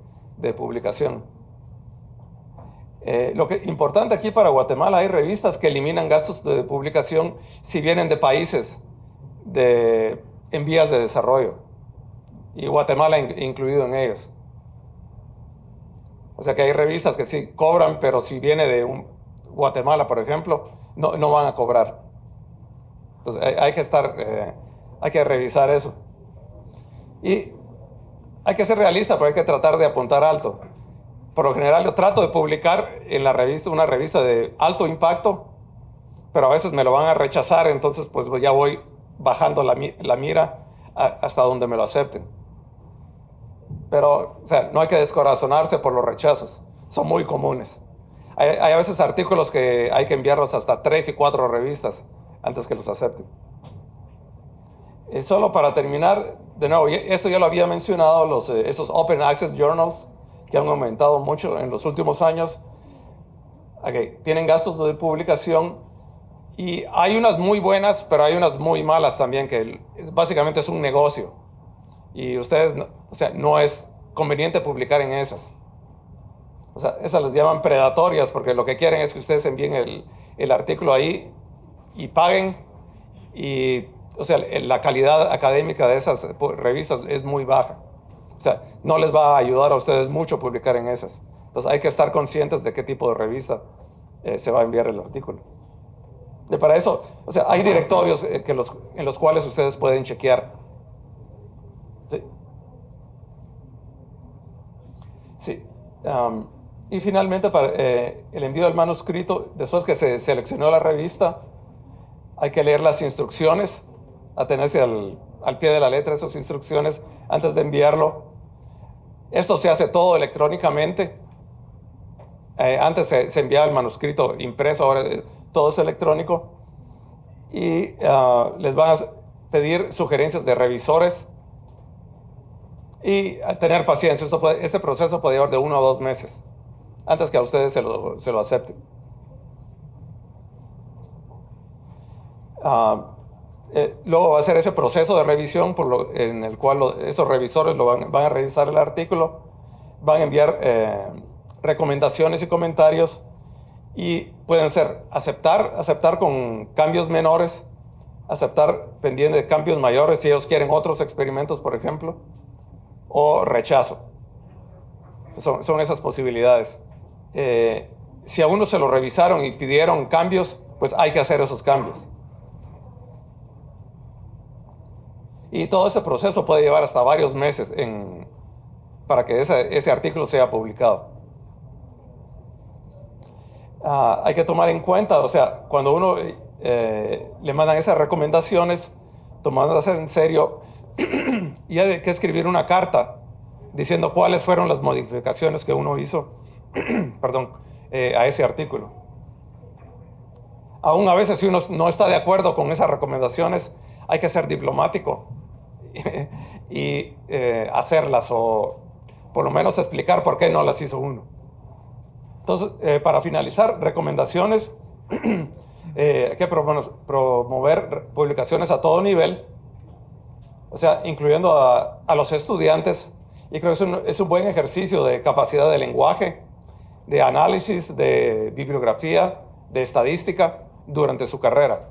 Speaker 1: publicación. Lo que importante aquí para Guatemala, hay revistas que eliminan gastos de publicación si vienen de países en vías de desarrollo, y Guatemala incluido en ellos. O sea que hay revistas que sí cobran, pero si viene de Guatemala, por ejemplo, no van a cobrar. Entonces hay que revisar eso. Y hay que ser realista, pero hay que tratar de apuntar alto. Por lo general yo trato de publicar en una revista de alto impacto, pero a veces me lo van a rechazar, entonces pues ya voy bajando la mira hasta donde me lo acepten. Pero, o sea, no hay que descorazonarse por los rechazos, son muy comunes. Hay a veces artículos que hay que enviarlos hasta 3 y 4 revistas antes que los acepten. Solo para terminar, de nuevo, eso ya lo había mencionado, esos Open Access Journals que han aumentado mucho en los últimos años. Okay, tienen gastos de publicación y hay unas muy buenas, pero hay unas muy malas también, que básicamente es un negocio. Y ustedes, o sea, no es conveniente publicar en esas. O sea, esas les llaman predatorias, porque lo que quieren es que ustedes envíen el artículo ahí y paguen. Y, o sea, la calidad académica de esas revistas es muy baja. O sea, no les va a ayudar a ustedes mucho publicar en esas. Entonces hay que estar conscientes de qué tipo de revista se va a enviar el artículo. Y para eso, o sea, hay directorios en los cuales ustedes pueden chequear. Sí. Sí. Y finalmente, para el envío del manuscrito, después que se seleccionó la revista, hay que leer las instrucciones, atenerse al pie de la letra esas instrucciones antes de enviarlo. Esto se hace todo electrónicamente. Antes se enviaba el manuscrito impreso, ahora todo es electrónico. Y les van a pedir sugerencias de revisores. Y tener paciencia. Este proceso puede llevar de 1 a 2 meses antes que a ustedes se lo acepten. Luego va a ser ese proceso de revisión en el cual esos revisores van a revisar el artículo, van a enviar recomendaciones y comentarios, y pueden ser aceptar con cambios menores, aceptar pendiente de cambios mayores si ellos quieren otros experimentos, por ejemplo, o rechazo. Son esas posibilidades. Si a uno se lo revisaron y pidieron cambios, pues hay que hacer esos cambios. Y todo ese proceso puede llevar hasta varios meses para que ese artículo sea publicado. Hay que tomar en cuenta, o sea, cuando uno le mandan esas recomendaciones, tomándose en serio, y hay que escribir una carta diciendo cuáles fueron las modificaciones que uno hizo perdón, a ese artículo. Aún a veces, si uno no está de acuerdo con esas recomendaciones, hay que ser diplomático y hacerlas, o por lo menos explicar por qué no las hizo uno. Entonces, para finalizar, recomendaciones. Hay que promover publicaciones a todo nivel, o sea, incluyendo a los estudiantes, y creo que es un buen ejercicio de capacidad de lenguaje, de análisis, de bibliografía, de estadística durante su carrera.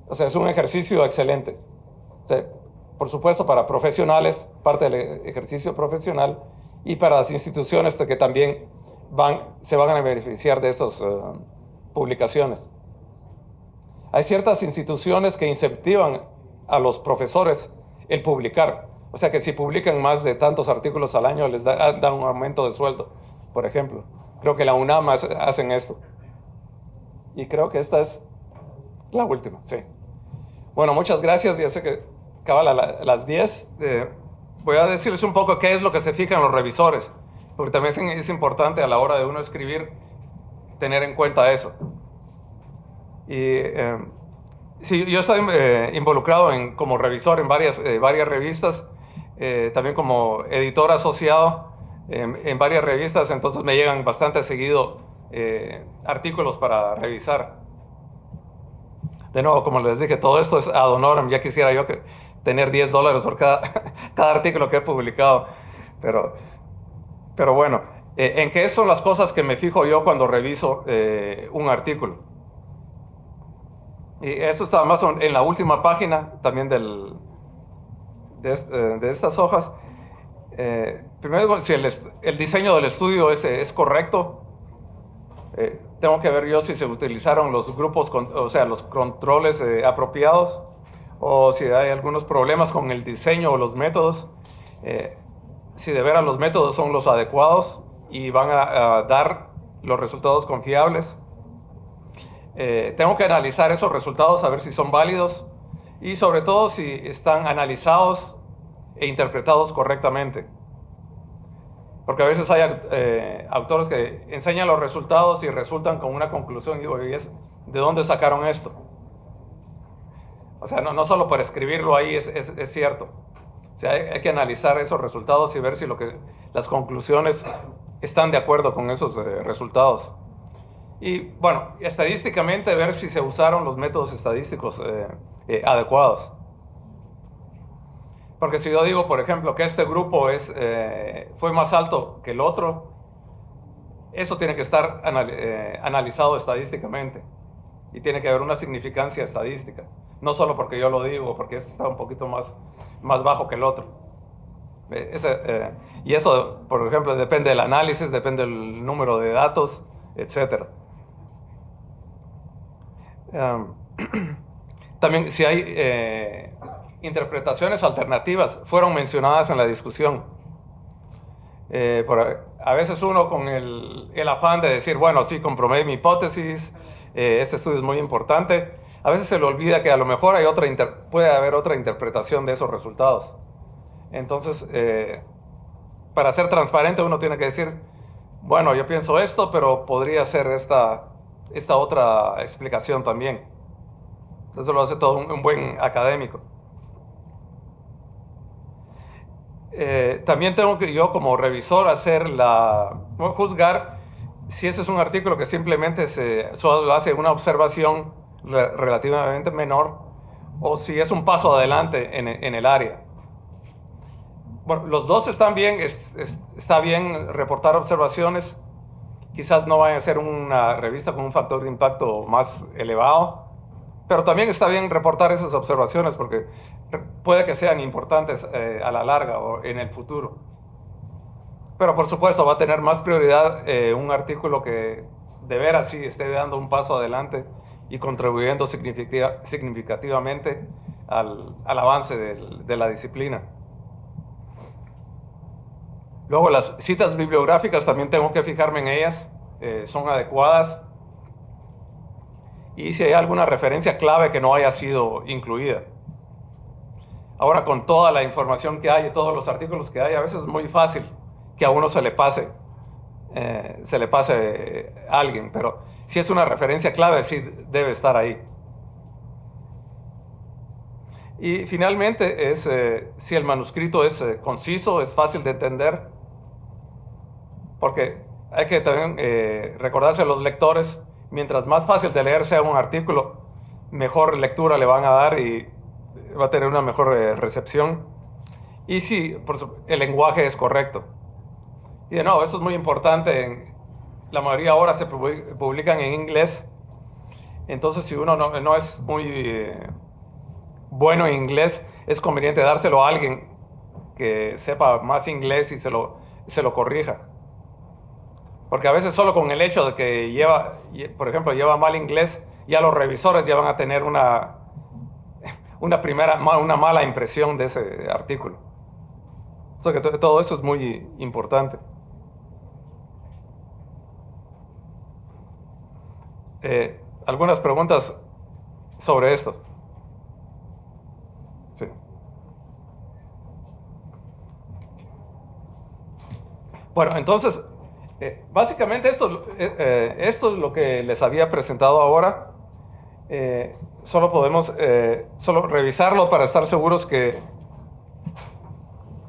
Speaker 1: O sea, es un ejercicio excelente. O sea, por supuesto, para profesionales, parte del ejercicio profesional, y para las instituciones que también se van a beneficiar de estas publicaciones. Hay ciertas instituciones que incentivan a los profesores el publicar. O sea que si publican más de tantos artículos al año, les dan un aumento de sueldo, por ejemplo. Creo que la UNAM hacen esto. Y creo que esta es la última, sí. Bueno, muchas gracias. Ya sé que acaba las 10. Voy a decirles un poco qué es lo que se fijan los revisores, porque también es importante a la hora de uno escribir tener en cuenta eso. Y sí, yo estoy involucrado como revisor en varias revistas, también como editor asociado en varias revistas, entonces me llegan bastante seguido artículos para revisar. De nuevo, como les dije, todo esto es ad honorem. Ya quisiera yo tener $10 por cada artículo que he publicado, pero bueno, ¿en qué son las cosas que me fijo yo cuando reviso un artículo? Y eso está más en la última página también de estas hojas. Primero, si el diseño del estudio es correcto. Tengo que ver yo si se utilizaron los grupos, o sea, los controles apropiados, o si hay algunos problemas con el diseño o los métodos. Si de veras los métodos son los adecuados y van a dar los resultados confiables. Tengo que analizar esos resultados, a ver si son válidos, y sobre todo si están analizados e interpretados correctamente. Porque a veces hay autores que enseñan los resultados y resultan con una conclusión, y digo, ¿de dónde sacaron esto? O sea, no solo por escribirlo ahí es cierto. O sea, hay que analizar esos resultados y ver si las conclusiones están de acuerdo con esos resultados. Y bueno, estadísticamente ver si se usaron los métodos estadísticos adecuados. Porque si yo digo, por ejemplo, que este grupo fue más alto que el otro, eso tiene que estar analizado estadísticamente. Y tiene que haber una significancia estadística. No solo porque yo lo digo, porque este está un poquito más bajo que el otro. Y eso, por ejemplo, depende del análisis, depende del número de datos, etc. También si hay interpretaciones alternativas, fueron mencionadas en la discusión. A veces uno con el afán de decir, bueno, sí, comprobé mi hipótesis, este estudio es muy importante, a veces se le olvida que a lo mejor puede haber otra interpretación de esos resultados. Entonces, para ser transparente uno tiene que decir, bueno, yo pienso esto, pero podría ser esta otra explicación también. Eso lo hace todo un buen académico. También tengo que yo como revisor juzgar si ese es un artículo que simplemente solo hace una observación relativamente menor, o si es un paso adelante en el área. Bueno, los dos están bien. Está bien reportar observaciones. Quizás no vaya a ser una revista con un factor de impacto más elevado, pero también está bien reportar esas observaciones porque puede que sean importantes a la larga o en el futuro. Pero por supuesto va a tener más prioridad un artículo que de veras sí esté dando un paso adelante y contribuyendo significativamente al avance de la disciplina. Luego las citas bibliográficas también tengo que fijarme en ellas, son adecuadas. y si hay alguna referencia clave que no haya sido incluida. Ahora, con toda la información que hay y todos los artículos que hay, a veces es muy fácil que a uno se le pase a alguien, pero si es una referencia clave, sí debe estar ahí. Y finalmente, si el manuscrito es conciso, es fácil de entender, porque hay que también recordarse a los lectores, mientras más fácil de leer sea un artículo, mejor lectura le van a dar y va a tener una mejor recepción. Y si el lenguaje es correcto. Y de nuevo, eso es muy importante. La mayoría ahora se publican en inglés. Entonces, si uno no es muy bueno en inglés, es conveniente dárselo a alguien que sepa más inglés y se lo corrija. Porque a veces solo con el hecho de que por ejemplo, lleva mal inglés, ya los revisores ya van a tener una mala impresión de ese artículo. O sea que todo eso es muy importante. ¿Algunas preguntas sobre esto? Sí. Bueno, entonces, básicamente esto es lo que les había presentado ahora. Solo podemos solo revisarlo para estar seguros que...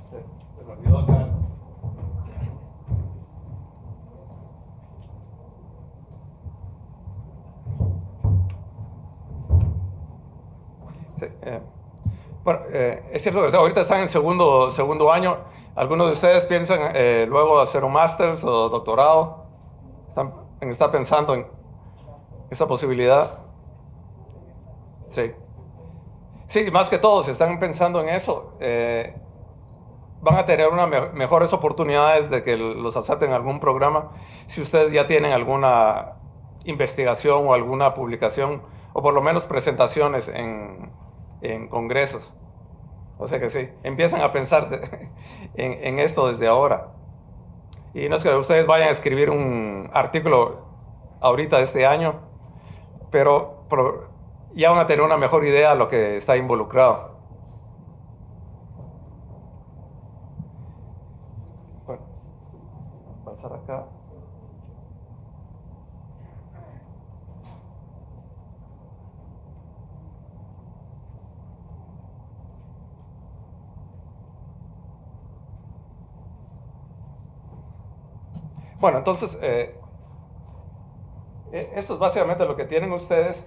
Speaker 1: Se me olvidó acá. Sí, bueno, es cierto que ahorita están en segundo año. ¿Algunos de ustedes piensan luego hacer un máster o doctorado? ¿Están pensando en esa posibilidad? Sí. Sí, más que todo, si están pensando en eso, van a tener mejores oportunidades de que los acepten en algún programa si ustedes ya tienen alguna investigación o alguna publicación, o por lo menos presentaciones en congresos. O sea que sí, empiezan a pensar en esto desde ahora. Y no es que ustedes vayan a escribir un artículo ahorita de este año, pero ya van a tener una mejor idea de lo que está involucrado. Bueno, pasar acá. Bueno, entonces, esto es básicamente lo que tienen ustedes.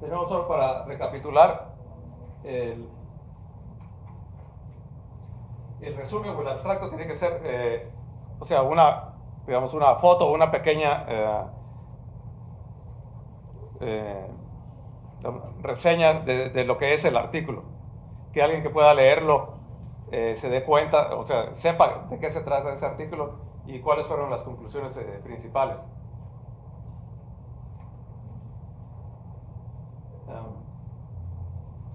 Speaker 1: Tenemos solo para recapitular el resumen o el abstracto tiene que ser, o sea, digamos, una foto, una pequeña reseña de lo que es el artículo. Que alguien que pueda leerlo se dé cuenta, o sea, sepa de qué se trata ese artículo y cuáles fueron las conclusiones principales.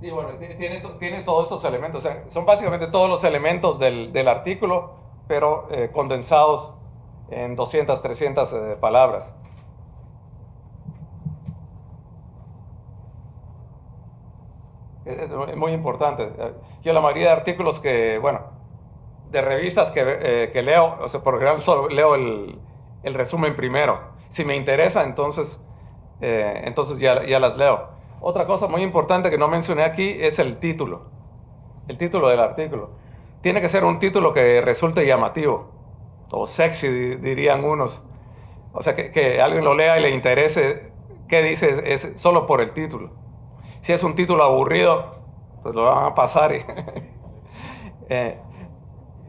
Speaker 1: Y bueno, tiene todos esos elementos, o sea, son básicamente todos los elementos del artículo, pero condensados en 200, 300 palabras. Es muy importante. Yo la mayoría de artículos de revistas que leo, o sea, por lo general solo leo el resumen primero. Si me interesa, entonces ya las leo. Otra cosa muy importante que no mencioné aquí es el título del artículo. Tiene que ser un título que resulte llamativo, o sexy, dirían unos. O sea, que alguien lo lea y le interese qué dice es solo por el título. Si es un título aburrido, pues lo van a pasar eh,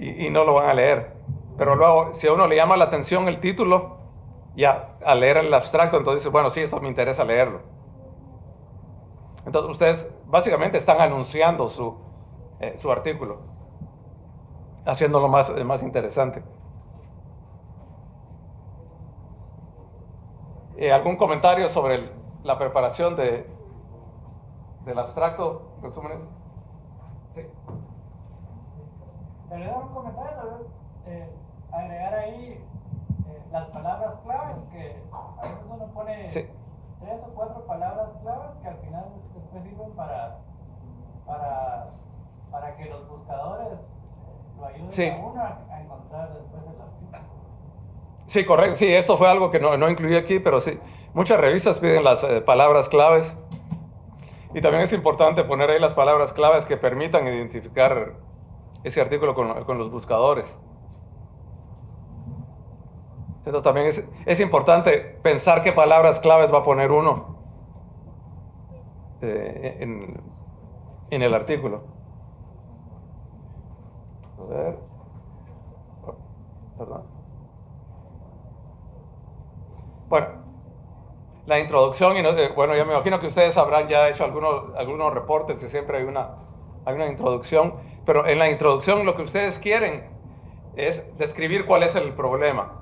Speaker 1: y no lo van a leer. Pero luego, si a uno le llama la atención el título, ya al leer el abstracto, entonces dice, bueno, sí, esto me interesa leerlo. Entonces, ustedes básicamente están anunciando su artículo, haciéndolo más interesante. ¿Algún comentario sobre la preparación del abstracto? ¿Resúmenes? Sí.
Speaker 2: Tal vez un comentario, tal vez agregar ahí las palabras claves, que a veces uno pone
Speaker 1: Sí.
Speaker 2: 3 o 4 palabras claves que al final después sirven para, para que los buscadores lo ayuden
Speaker 1: Sí.
Speaker 2: a uno a encontrar después el artículo.
Speaker 1: Sí, correcto. Sí, esto fue algo que no incluí aquí, pero sí. Muchas revistas piden las palabras claves. Y también es importante poner ahí las palabras claves que permitan identificar ese artículo con los buscadores. Entonces también es importante pensar qué palabras claves va a poner uno en el artículo. A ver. Perdón. Bueno, la introducción, y bueno, yo me imagino que ustedes habrán ya hecho algunos reportes y siempre hay una introducción, pero en la introducción lo que ustedes quieren es describir cuál es el problema.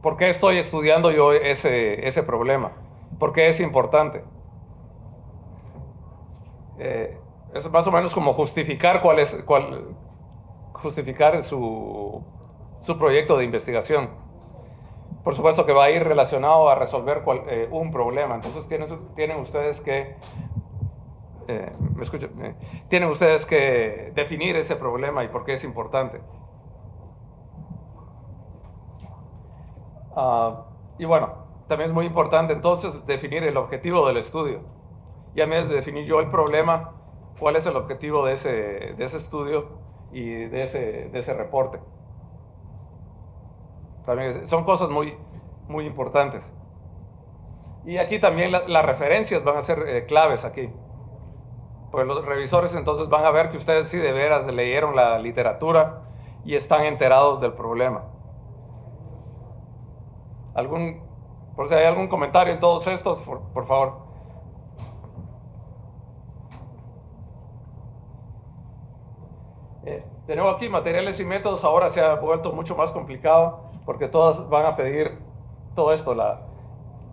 Speaker 1: ¿Por qué estoy estudiando yo ese problema? ¿Por qué es importante? Es más o menos como justificar justificar su proyecto de investigación. Por supuesto que va a ir relacionado a resolver un problema. Entonces tienen ustedes que ¿me escuchan? Tienen ustedes que definir ese problema y por qué es importante. Y bueno, también es muy importante entonces definir el objetivo del estudio. Ya me definí yo el problema, cuál es el objetivo de ese estudio y de ese reporte. También son cosas muy importantes. Y aquí también las referencias van a ser claves aquí. Pues los revisores entonces van a ver que ustedes sí de veras leyeron la literatura y están enterados del problema. Por si hay algún comentario en todos estos, por favor. De nuevo aquí, materiales y métodos ahora se ha vuelto mucho más complicado porque todas van a pedir todo esto, la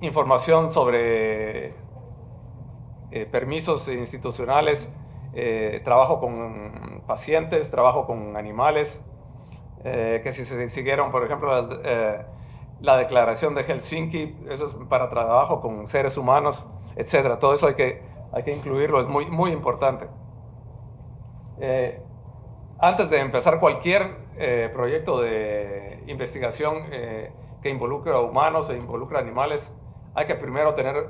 Speaker 1: información sobre permisos institucionales, trabajo con pacientes, trabajo con animales, que si se siguieron, por ejemplo, la declaración de Helsinki, eso es para trabajo con seres humanos, etcétera. Todo eso hay que incluirlo, es muy importante. Antes de empezar cualquier proyecto de investigación que involucre a humanos e involucre a animales, hay que primero tener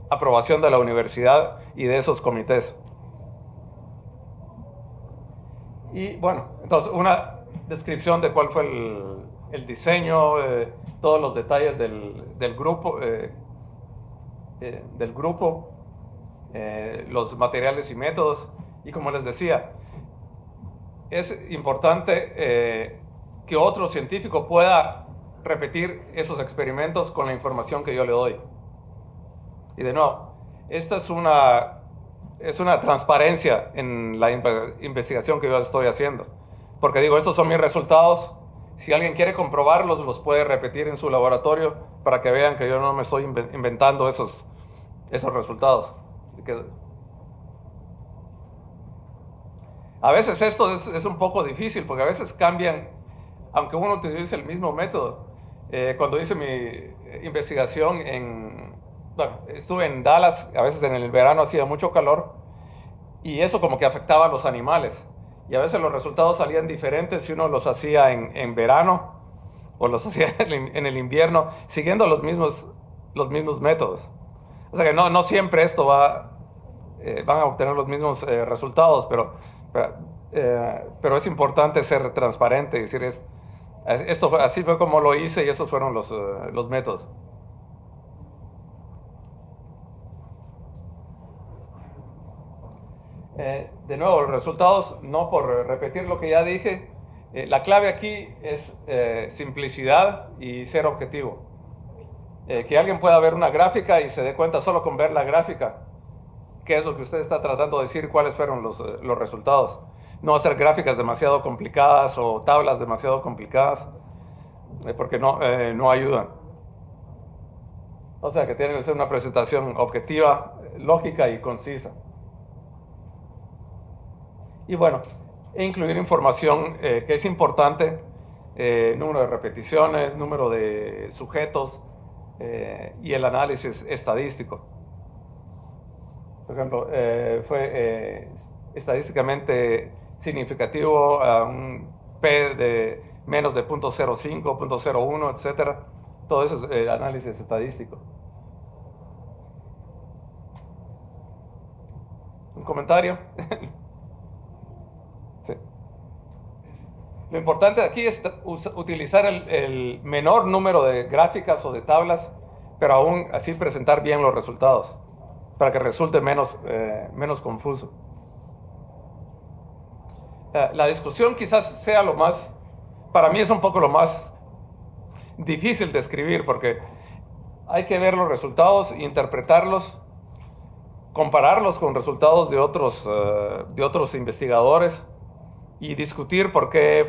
Speaker 1: aprobación de la universidad y de esos comités. Y bueno, entonces una descripción de cuál fue el diseño, todos los detalles del grupo, los materiales y métodos. Y como les decía, es importante que otro científico pueda repetir esos experimentos con la información que yo le doy. Y de nuevo, esta es una transparencia en la investigación que yo estoy haciendo. Porque digo, estos son mis resultados. Si alguien quiere comprobarlos, los puede repetir en su laboratorio para que vean que yo no me estoy inventando esos resultados. A veces esto es un poco difícil porque a veces cambian, aunque uno utilice el mismo método. Cuando hice mi investigación bueno, estuve en Dallas, a veces en el verano hacía mucho calor y eso como que afectaba a los animales. Y a veces los resultados salían diferentes si uno los hacía en verano o los hacía en el invierno, siguiendo los mismos métodos. O sea que no siempre esto van a obtener los mismos resultados, pero es importante ser transparente y decir, así fue como lo hice y esos fueron los métodos. De nuevo, los resultados, no por repetir lo que ya dije, la clave aquí es simplicidad y ser objetivo. Que alguien pueda ver una gráfica y se dé cuenta solo con ver la gráfica qué es lo que usted está tratando de decir, cuáles fueron los resultados. No hacer gráficas demasiado complicadas o tablas demasiado complicadas, porque no ayudan. O sea que tiene que ser una presentación objetiva, lógica y concisa. Y bueno, incluir información que es importante número de repeticiones, número de sujetos y el análisis estadístico. Por ejemplo, fue estadísticamente significativo a un P de menos de 0.05, 0.01, etcétera. Todo eso es análisis estadístico. ¿Un comentario? Sí. Lo importante aquí es utilizar el menor número de gráficas o de tablas, pero aún así presentar bien los resultados, para que resulte menos confuso. La discusión quizás sea lo más, para mí es un poco lo más difícil de escribir, porque hay que ver los resultados, interpretarlos, compararlos con resultados de otros investigadores y discutir por qué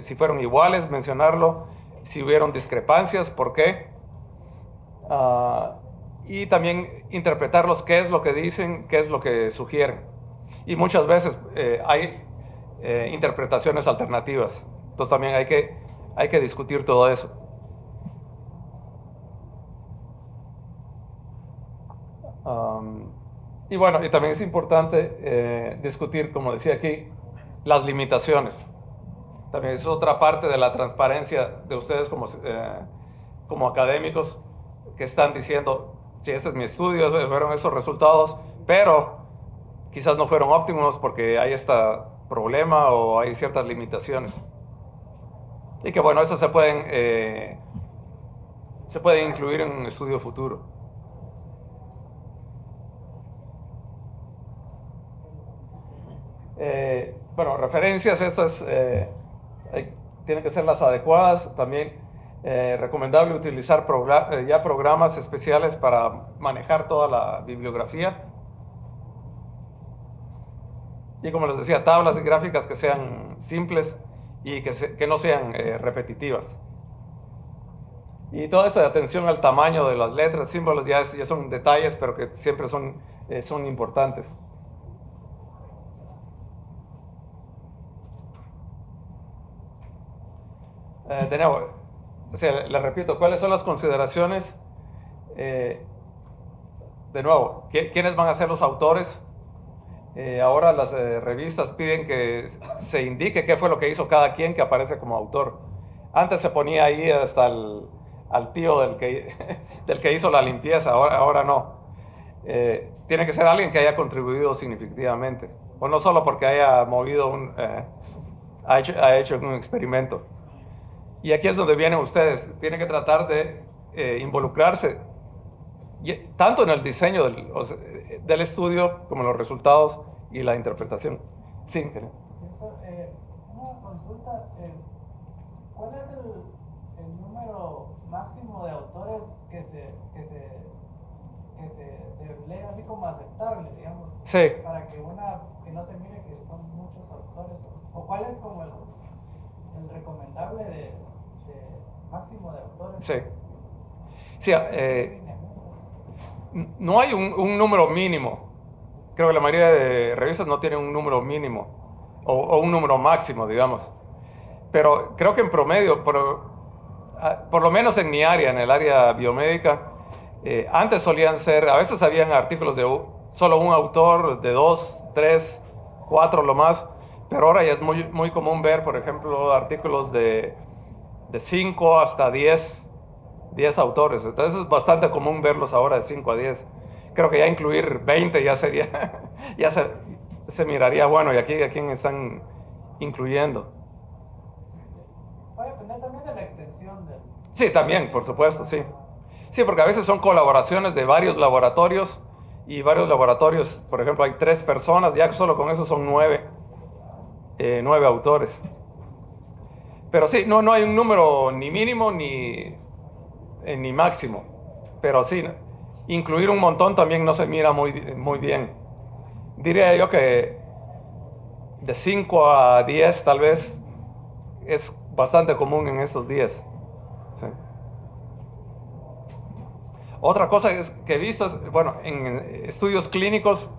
Speaker 1: si fueron iguales, mencionarlo, si hubieron discrepancias, por qué. Y también interpretarlos, qué es lo que dicen, qué es lo que sugieren. Y muchas veces hay interpretaciones alternativas. Entonces también hay que discutir todo eso. Y bueno, y también es importante discutir, como decía aquí, las limitaciones. También es otra parte de la transparencia de ustedes como académicos, que están diciendo, sí, este es mi estudio, fueron esos resultados, pero quizás no fueron óptimos porque hay este problema o hay ciertas limitaciones. Y que bueno, eso se puede incluir en un estudio futuro. Bueno, referencias, estas tienen que ser las adecuadas. También recomendable utilizar ya programas especiales para manejar toda la bibliografía. Y como les decía, tablas y gráficas que sean simples y que no sean repetitivas. Y toda esa atención al tamaño de las letras, símbolos, ya son detalles, pero que siempre son importantes. De nuevo, o sea, les repito, ¿cuáles son las consideraciones? De nuevo, ¿quiénes van a ser los autores? Ahora las revistas piden que se indique qué fue lo que hizo cada quien que aparece como autor. Antes se ponía ahí hasta al tío del que hizo la limpieza, ahora no. Tiene que ser alguien que haya contribuido significativamente, o no solo porque haya movido ha hecho un experimento. Y aquí es donde vienen ustedes, tienen que tratar de involucrarse tanto en el diseño del estudio como en los resultados y la interpretación. Sí,
Speaker 2: una consulta, ¿cuál es el número máximo de autores que se lee así como aceptable, digamos?
Speaker 1: Sí.
Speaker 2: Para que no se mire que son muchos autores, o cuál es como el recomendable de máximo de autores.
Speaker 1: Sí. Sí, no hay un número mínimo. Creo que la mayoría de revistas no tienen un número mínimo o un número máximo, digamos. Pero creo que en promedio, por lo menos en mi área, en el área biomédica, antes solían ser, a veces habían artículos de solo un autor, de 2, 3, 4 lo más, pero ahora ya es muy, muy común ver, por ejemplo, artículos de 5 hasta 10 autores. Entonces es bastante común verlos ahora de 5 a 10. Creo que ya incluir 20 ya sería, ya se miraría bueno, y aquí a quién están incluyendo.
Speaker 2: Va a depender también de la extensión del...
Speaker 1: Sí, también, por supuesto, sí. Sí, porque a veces son colaboraciones de varios laboratorios, y varios laboratorios, por ejemplo, hay 3 personas, ya solo con eso son 9 autores. Pero sí, no hay un número ni mínimo ni máximo, pero sí, incluir un montón también no se mira muy bien. Diría yo que de 5 a 10 tal vez es bastante común en estos días. Sí. Otra cosa que he visto es, bueno, en estudios clínicos,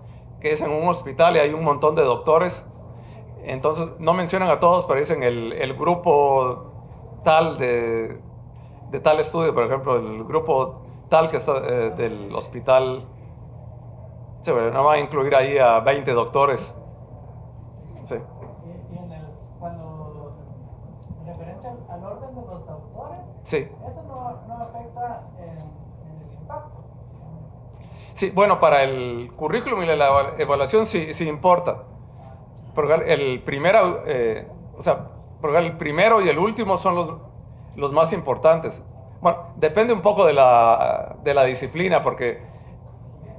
Speaker 1: que es en un hospital y hay un montón de doctores, entonces no mencionan a todos, pero dicen el grupo tal de tal estudio, por ejemplo, el grupo tal que está del hospital, sí, bueno, no va a incluir ahí a 20 doctores. Sí.
Speaker 2: Y cuando, en referencia al orden de los autores,
Speaker 1: Sí.
Speaker 2: eso no afecta en el impacto.
Speaker 1: Sí, bueno, para el currículum y la evaluación sí importa. Porque el primero, porque el primero y el último son los más importantes. Bueno, depende un poco de la disciplina, porque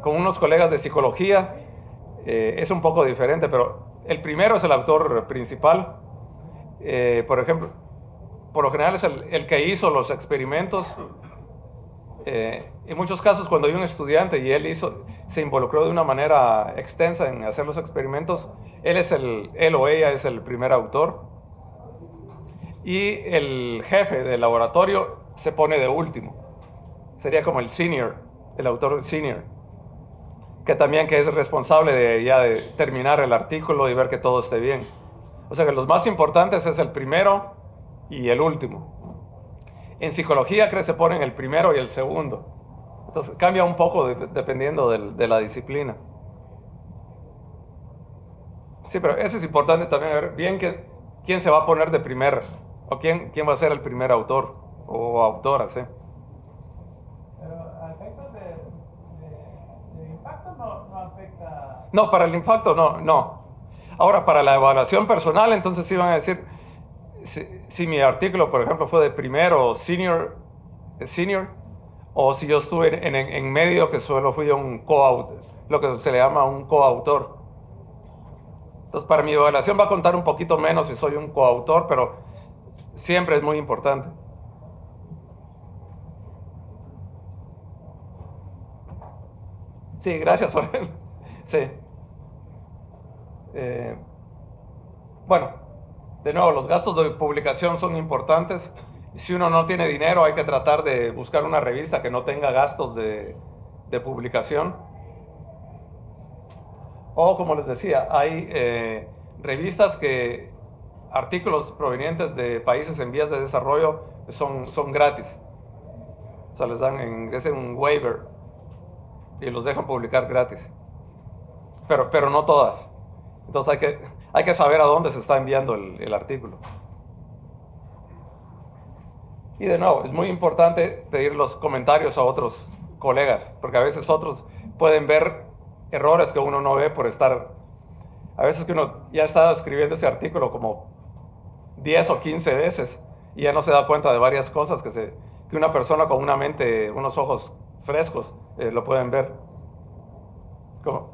Speaker 1: con unos colegas de psicología es un poco diferente, pero el primero es el autor principal. Por ejemplo, por lo general es el que hizo los experimentos. En muchos casos, cuando hay un estudiante y se involucró de una manera extensa en hacer los experimentos, él o ella es el primer autor. Y el jefe del laboratorio se pone de último. Sería como el senior, el autor senior, que también que es responsable de terminar el artículo y ver que todo esté bien. O sea que los más importantes es el primero y el último. En psicología creo que se ponen el primero y el segundo. Entonces cambia un poco dependiendo de la disciplina. Sí, pero eso es importante también ver bien quién se va a poner de primer, o quién va a ser el primer autor o autora, sí.
Speaker 2: Pero a efectos de impacto no afecta.
Speaker 1: No, para el impacto no. Ahora, para la evaluación personal, entonces sí van a decir, si mi artículo, por ejemplo, fue de primero senior, o si yo estuve en medio, que solo fui un coautor, lo que se le llama un coautor. Entonces, para mi evaluación va a contar un poquito menos si soy un coautor, pero siempre es muy importante. Sí, gracias por él. Sí. Bueno, de nuevo, los gastos de publicación son importantes. Si uno no tiene dinero, hay que tratar de buscar una revista que no tenga gastos de publicación. O, como les decía, hay revistas artículos provenientes de países en vías de desarrollo son gratis. O sea, les dan es un waiver y los dejan publicar gratis. Pero no todas. Entonces hay que saber a dónde se está enviando el artículo. Y de nuevo, es muy importante pedir los comentarios a otros colegas, porque a veces otros pueden ver errores que uno no ve por estar. A veces que uno ya está escribiendo ese artículo como 10 o 15 veces y ya no se da cuenta de varias cosas que una persona con una mente, unos ojos frescos, lo pueden ver. ¿Cómo?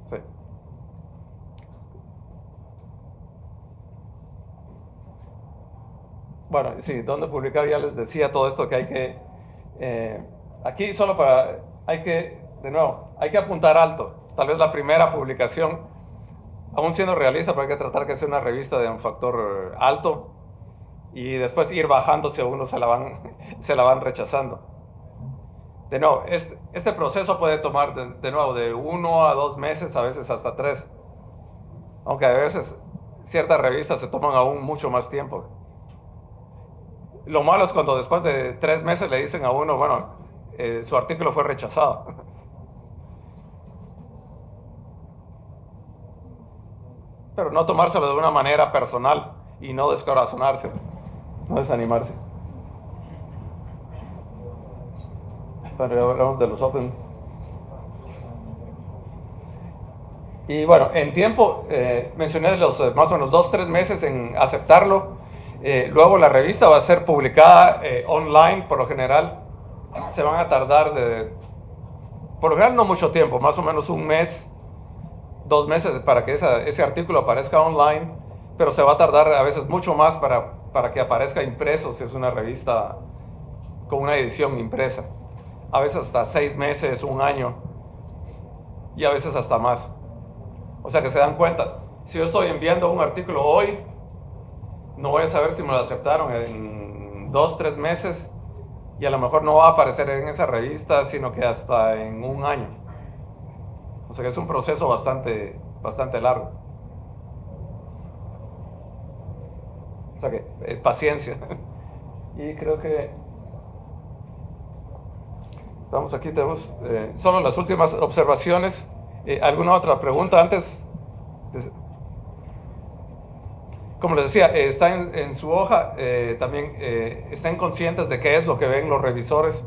Speaker 1: Sí. Bueno, sí, dónde publicar, ya les decía todo esto que hay que, aquí solo de nuevo, hay que apuntar alto. Tal vez la primera publicación, aún siendo realista, pero hay que tratar que sea una revista de un factor alto y después ir bajando si a uno se la van rechazando. De nuevo, este proceso puede tomar de nuevo de 1 a 2 meses, a veces hasta 3. Aunque a veces ciertas revistas se toman aún mucho más tiempo. Lo malo es cuando después de 3 meses le dicen a uno, bueno, su artículo fue rechazado. Pero no tomárselo de una manera personal y no descorazonarse, no desanimarse. Pero hablamos de los Open. Y bueno, en tiempo, mencioné los más o menos 2-3 meses en aceptarlo. Luego la revista va a ser publicada online, por lo general. Se van a tardar por lo general no mucho tiempo, más o menos 1 mes, 2 meses para que ese artículo aparezca online, pero se va a tardar a veces mucho más para que aparezca impreso si es una revista con una edición impresa. A veces hasta 6 meses, 1 año, y a veces hasta más. O sea que se dan cuenta, si yo estoy enviando un artículo hoy, no voy a saber si me lo aceptaron en 2-3 meses, y a lo mejor no va a aparecer en esa revista, sino que hasta en 1 año. O sea que es un proceso bastante largo. O sea que paciencia. Y creo que estamos aquí, tenemos solo las últimas observaciones. ¿Alguna otra pregunta antes? Como les decía, está en su hoja, también estén conscientes de qué es lo que ven los revisores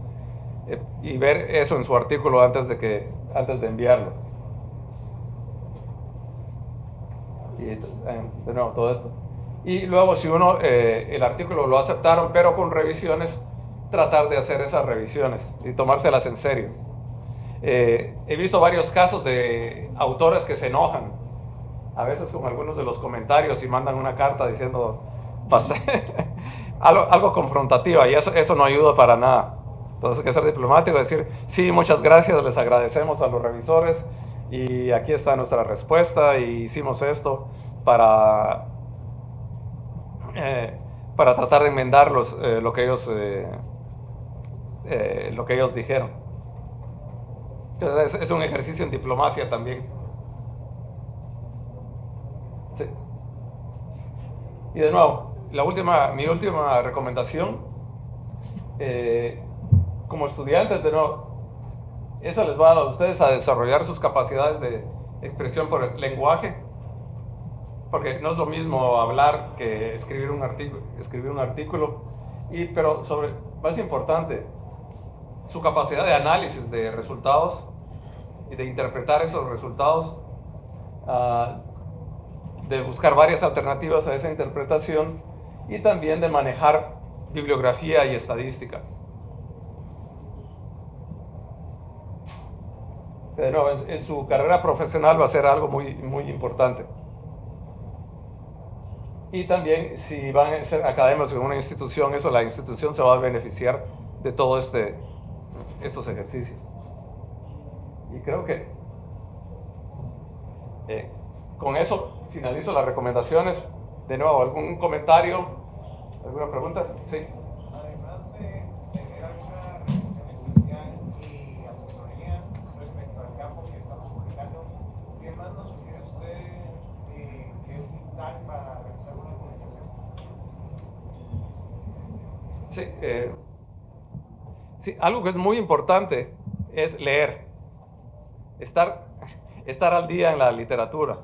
Speaker 1: y ver eso en su artículo antes de enviarlo. Y de nuevo todo esto. Y luego si el artículo lo aceptaron pero con revisiones, tratar de hacer esas revisiones y tomárselas en serio. He visto varios casos de autores que se enojan a veces con algunos de los comentarios y mandan una carta diciendo algo confrontativa, y eso no ayuda para nada. Entonces hay que ser diplomático, decir, sí, muchas gracias, les agradecemos a los revisores y aquí está nuestra respuesta y hicimos esto para tratar de enmendar lo que ellos dijeron. Entonces, es un ejercicio en diplomacia también. Sí. Y de nuevo, mi última recomendación, como estudiantes, de nuevo, eso les va a ustedes a desarrollar sus capacidades de expresión por el lenguaje, porque no es lo mismo hablar que escribir un artículo, pero más importante, su capacidad de análisis de resultados y de interpretar esos resultados, de buscar varias alternativas a esa interpretación y también de manejar bibliografía y estadística. Pero en su carrera profesional va a ser algo muy, muy importante. Y también si van a ser académicos en una institución, la institución se va a beneficiar de todos estos ejercicios. Y creo que con eso finalizo las recomendaciones. De nuevo, ¿algún comentario? ¿Alguna pregunta? Sí.
Speaker 3: Además de tener alguna revisión especial y asesoría respecto al campo que estamos publicando, ¿qué más nos sugiere usted que es vital para realizar una publicación?
Speaker 1: Sí, algo que es muy importante es leer, estar al día en la literatura.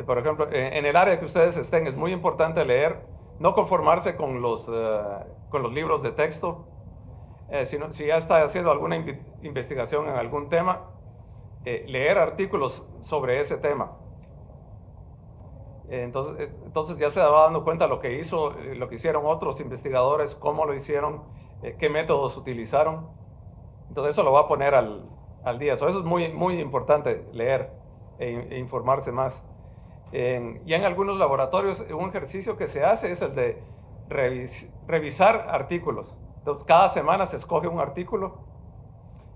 Speaker 1: Por ejemplo, en el área que ustedes estén, es muy importante leer, no conformarse con los libros de texto, sino si ya está haciendo alguna investigación en algún tema, leer artículos sobre ese tema. Entonces ya se va dando cuenta lo que hicieron otros investigadores, cómo lo hicieron, qué métodos utilizaron. Entonces eso lo va a poner al día. Eso es muy, muy importante, leer e informarse más. Y en algunos laboratorios un ejercicio que se hace es el de revisar artículos. Entonces cada semana se escoge un artículo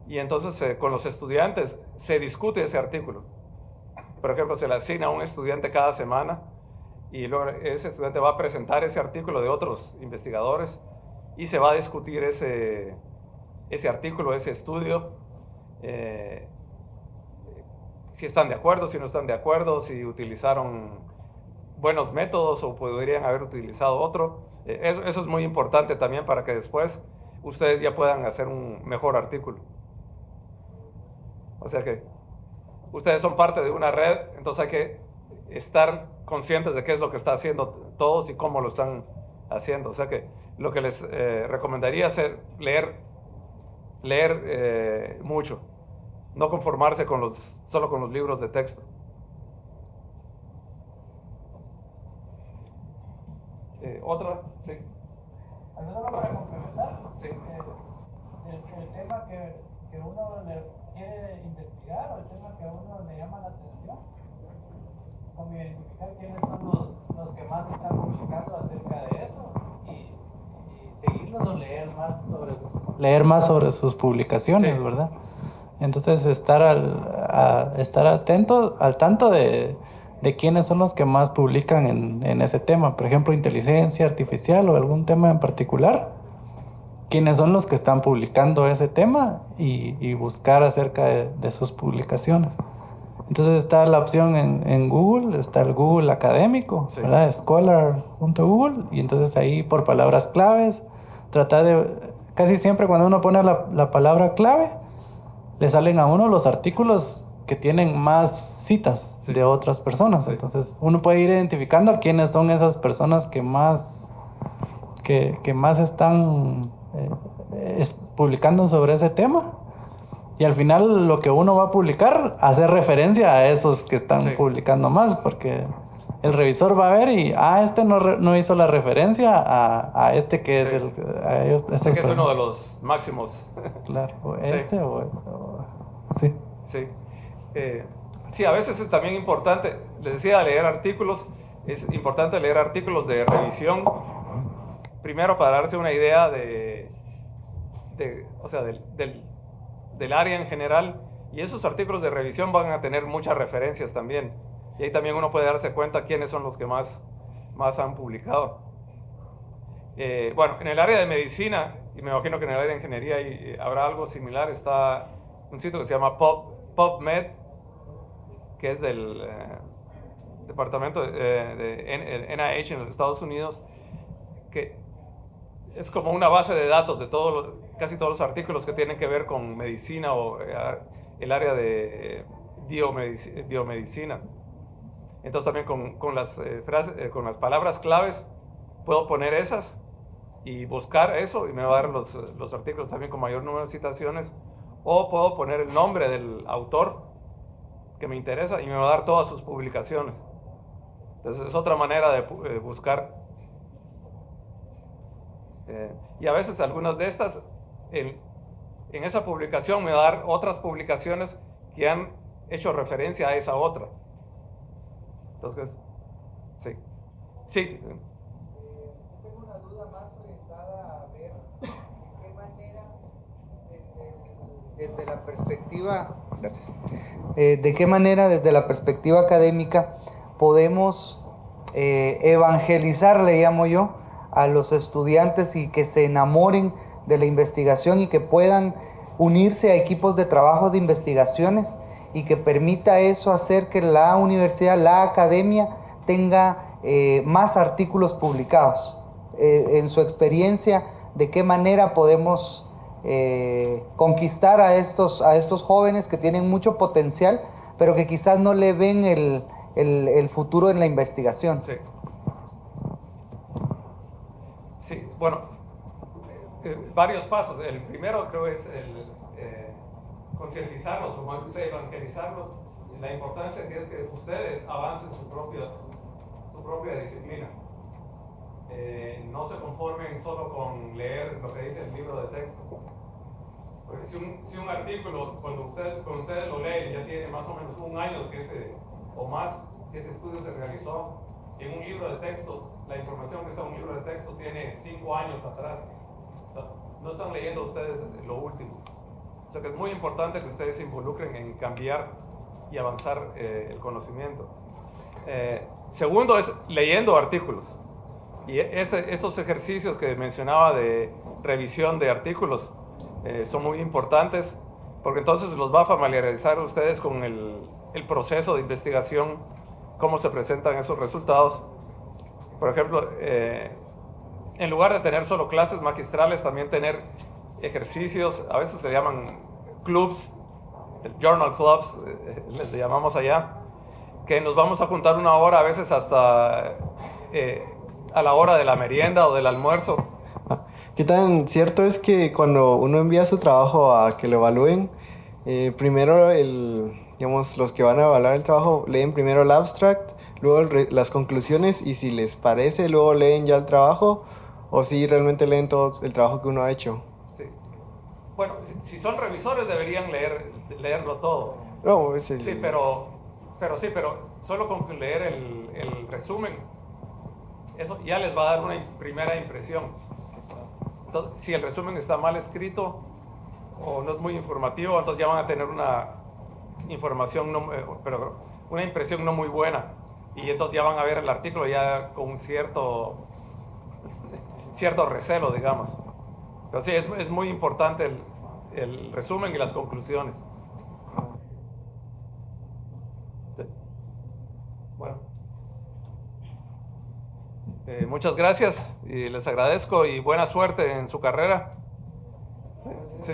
Speaker 1: y entonces con los estudiantes se discute ese artículo. Por ejemplo, se le asigna a un estudiante cada semana y luego ese estudiante va a presentar ese artículo de otros investigadores y se va a discutir ese artículo, ese estudio, si están de acuerdo, si no están de acuerdo, si utilizaron buenos métodos o podrían haber utilizado otro. Eso es muy importante también para que después ustedes ya puedan hacer un mejor artículo. O sea que ustedes son parte de una red, entonces hay que estar conscientes de qué es lo que están haciendo todos y cómo lo están haciendo. O sea que lo que les recomendaría es leer mucho, no conformarse solo con los libros de texto. ¿Otra? Sí.
Speaker 2: ¿Alguna para complementar?
Speaker 1: Sí.
Speaker 2: El tema que uno quiere investigar o el tema que a uno le llama la atención, como identificar quiénes son los que más están publicando acerca de eso y seguirlos o leer más sobre sus publicaciones,
Speaker 1: Sí.
Speaker 2: ¿verdad? Entonces estar atento, al tanto de quiénes son los que más publican en ese tema, por ejemplo, inteligencia artificial o algún tema en particular, quiénes son los que están publicando ese tema y buscar acerca de sus publicaciones. Entonces está la opción en Google, está el Google académico,
Speaker 1: Sí.
Speaker 2: ¿verdad? Scholar.google, y entonces ahí por palabras claves tratar de... Casi siempre cuando uno pone la palabra clave, le salen a uno los artículos que tienen más citas
Speaker 1: Sí.
Speaker 2: de otras personas.
Speaker 1: Sí.
Speaker 2: Entonces, uno puede ir identificando quiénes son esas personas que más están publicando sobre ese tema. Y al final lo que uno va a publicar hace referencia a esos que están
Speaker 1: Sí.
Speaker 2: publicando más, porque el revisor va a ver y este no hizo la referencia a este que es
Speaker 1: Sí.
Speaker 2: el...
Speaker 1: Sé que es uno de los máximos.
Speaker 2: Claro, o
Speaker 1: Sí.
Speaker 2: sí.
Speaker 1: Sí. Sí, a veces es también importante, les decía, leer artículos, es importante leer artículos de revisión, primero para darse una idea o sea, del área en general, y esos artículos de revisión van a tener muchas referencias también, y ahí también uno puede darse cuenta quiénes son los que más han publicado. Bueno, en el área de medicina, y me imagino que en el área de ingeniería habrá algo similar, está un sitio que se llama PubMed, que es del departamento de NIH en los Estados Unidos, que es como una base de datos de casi todos los artículos que tienen que ver con medicina o el área de biomedicina. Entonces también con las con las palabras claves puedo poner esas y buscar eso y me va a dar los artículos también con mayor número de citaciones, o puedo poner el nombre del autor que me interesa y me va a dar todas sus publicaciones. Entonces es otra manera de buscar. Y a veces algunas de estas, en esa publicación me va a dar otras publicaciones que han hecho referencia a esa otra. Entonces, sí. Sí.
Speaker 4: Tengo una duda más orientada a ver de qué manera, desde la perspectiva, gracias, de qué manera desde la perspectiva académica podemos evangelizar, le llamo yo, a los estudiantes y que se enamoren de la investigación y que puedan unirse a equipos de trabajo de investigaciones, y que permita eso hacer que la universidad, la academia, tenga más artículos publicados. En su experiencia, ¿de qué manera podemos conquistar a estos jóvenes que tienen mucho potencial, pero que quizás no le ven el futuro en la investigación?
Speaker 1: Sí. Sí, bueno, varios pasos. El primero creo es el concientizarlos, como dice usted, evangelizarlos, la importancia que es que ustedes avancen su propia disciplina. No se conformen solo con leer lo que dice el libro de texto. Porque si un artículo, cuando ustedes lo leen, ya tiene más o menos un año o más que ese estudio se realizó, en un libro de texto, la información que está en un libro de texto tiene 5 años atrás. O sea, no están leyendo ustedes lo último. O sea que es muy importante que ustedes se involucren en cambiar y avanzar el conocimiento. Segundo es leyendo artículos. Y estos ejercicios que mencionaba de revisión de artículos son muy importantes, porque entonces los va a familiarizar ustedes con el proceso de investigación, cómo se presentan esos resultados. Por ejemplo, en lugar de tener solo clases magistrales, también tener ejercicios, a veces se llaman clubs, journal clubs, les llamamos allá, que nos vamos a juntar una hora, a veces hasta a la hora de la merienda o del almuerzo.
Speaker 5: ¿Qué tan cierto es que cuando uno envía su trabajo a que lo evalúen, primero digamos, los que van a evaluar el trabajo leen primero el abstract, luego las conclusiones, y si les parece, luego leen ya el trabajo, o si realmente leen todo el trabajo que uno ha hecho?
Speaker 1: Sí. Bueno, si son revisores deberían leerlo todo.
Speaker 5: No, es
Speaker 1: Sí, pero solo con leer el resumen, eso ya les va a dar una primera impresión. Entonces, si el resumen está mal escrito o no es muy informativo, entonces ya van a tener una una impresión no muy buena, y entonces ya van a ver el artículo ya con un cierto recelo, digamos. Pero sí, es muy importante el resumen y las conclusiones. Sí. Bueno. Muchas gracias y les agradezco y buena suerte en su carrera. Sí.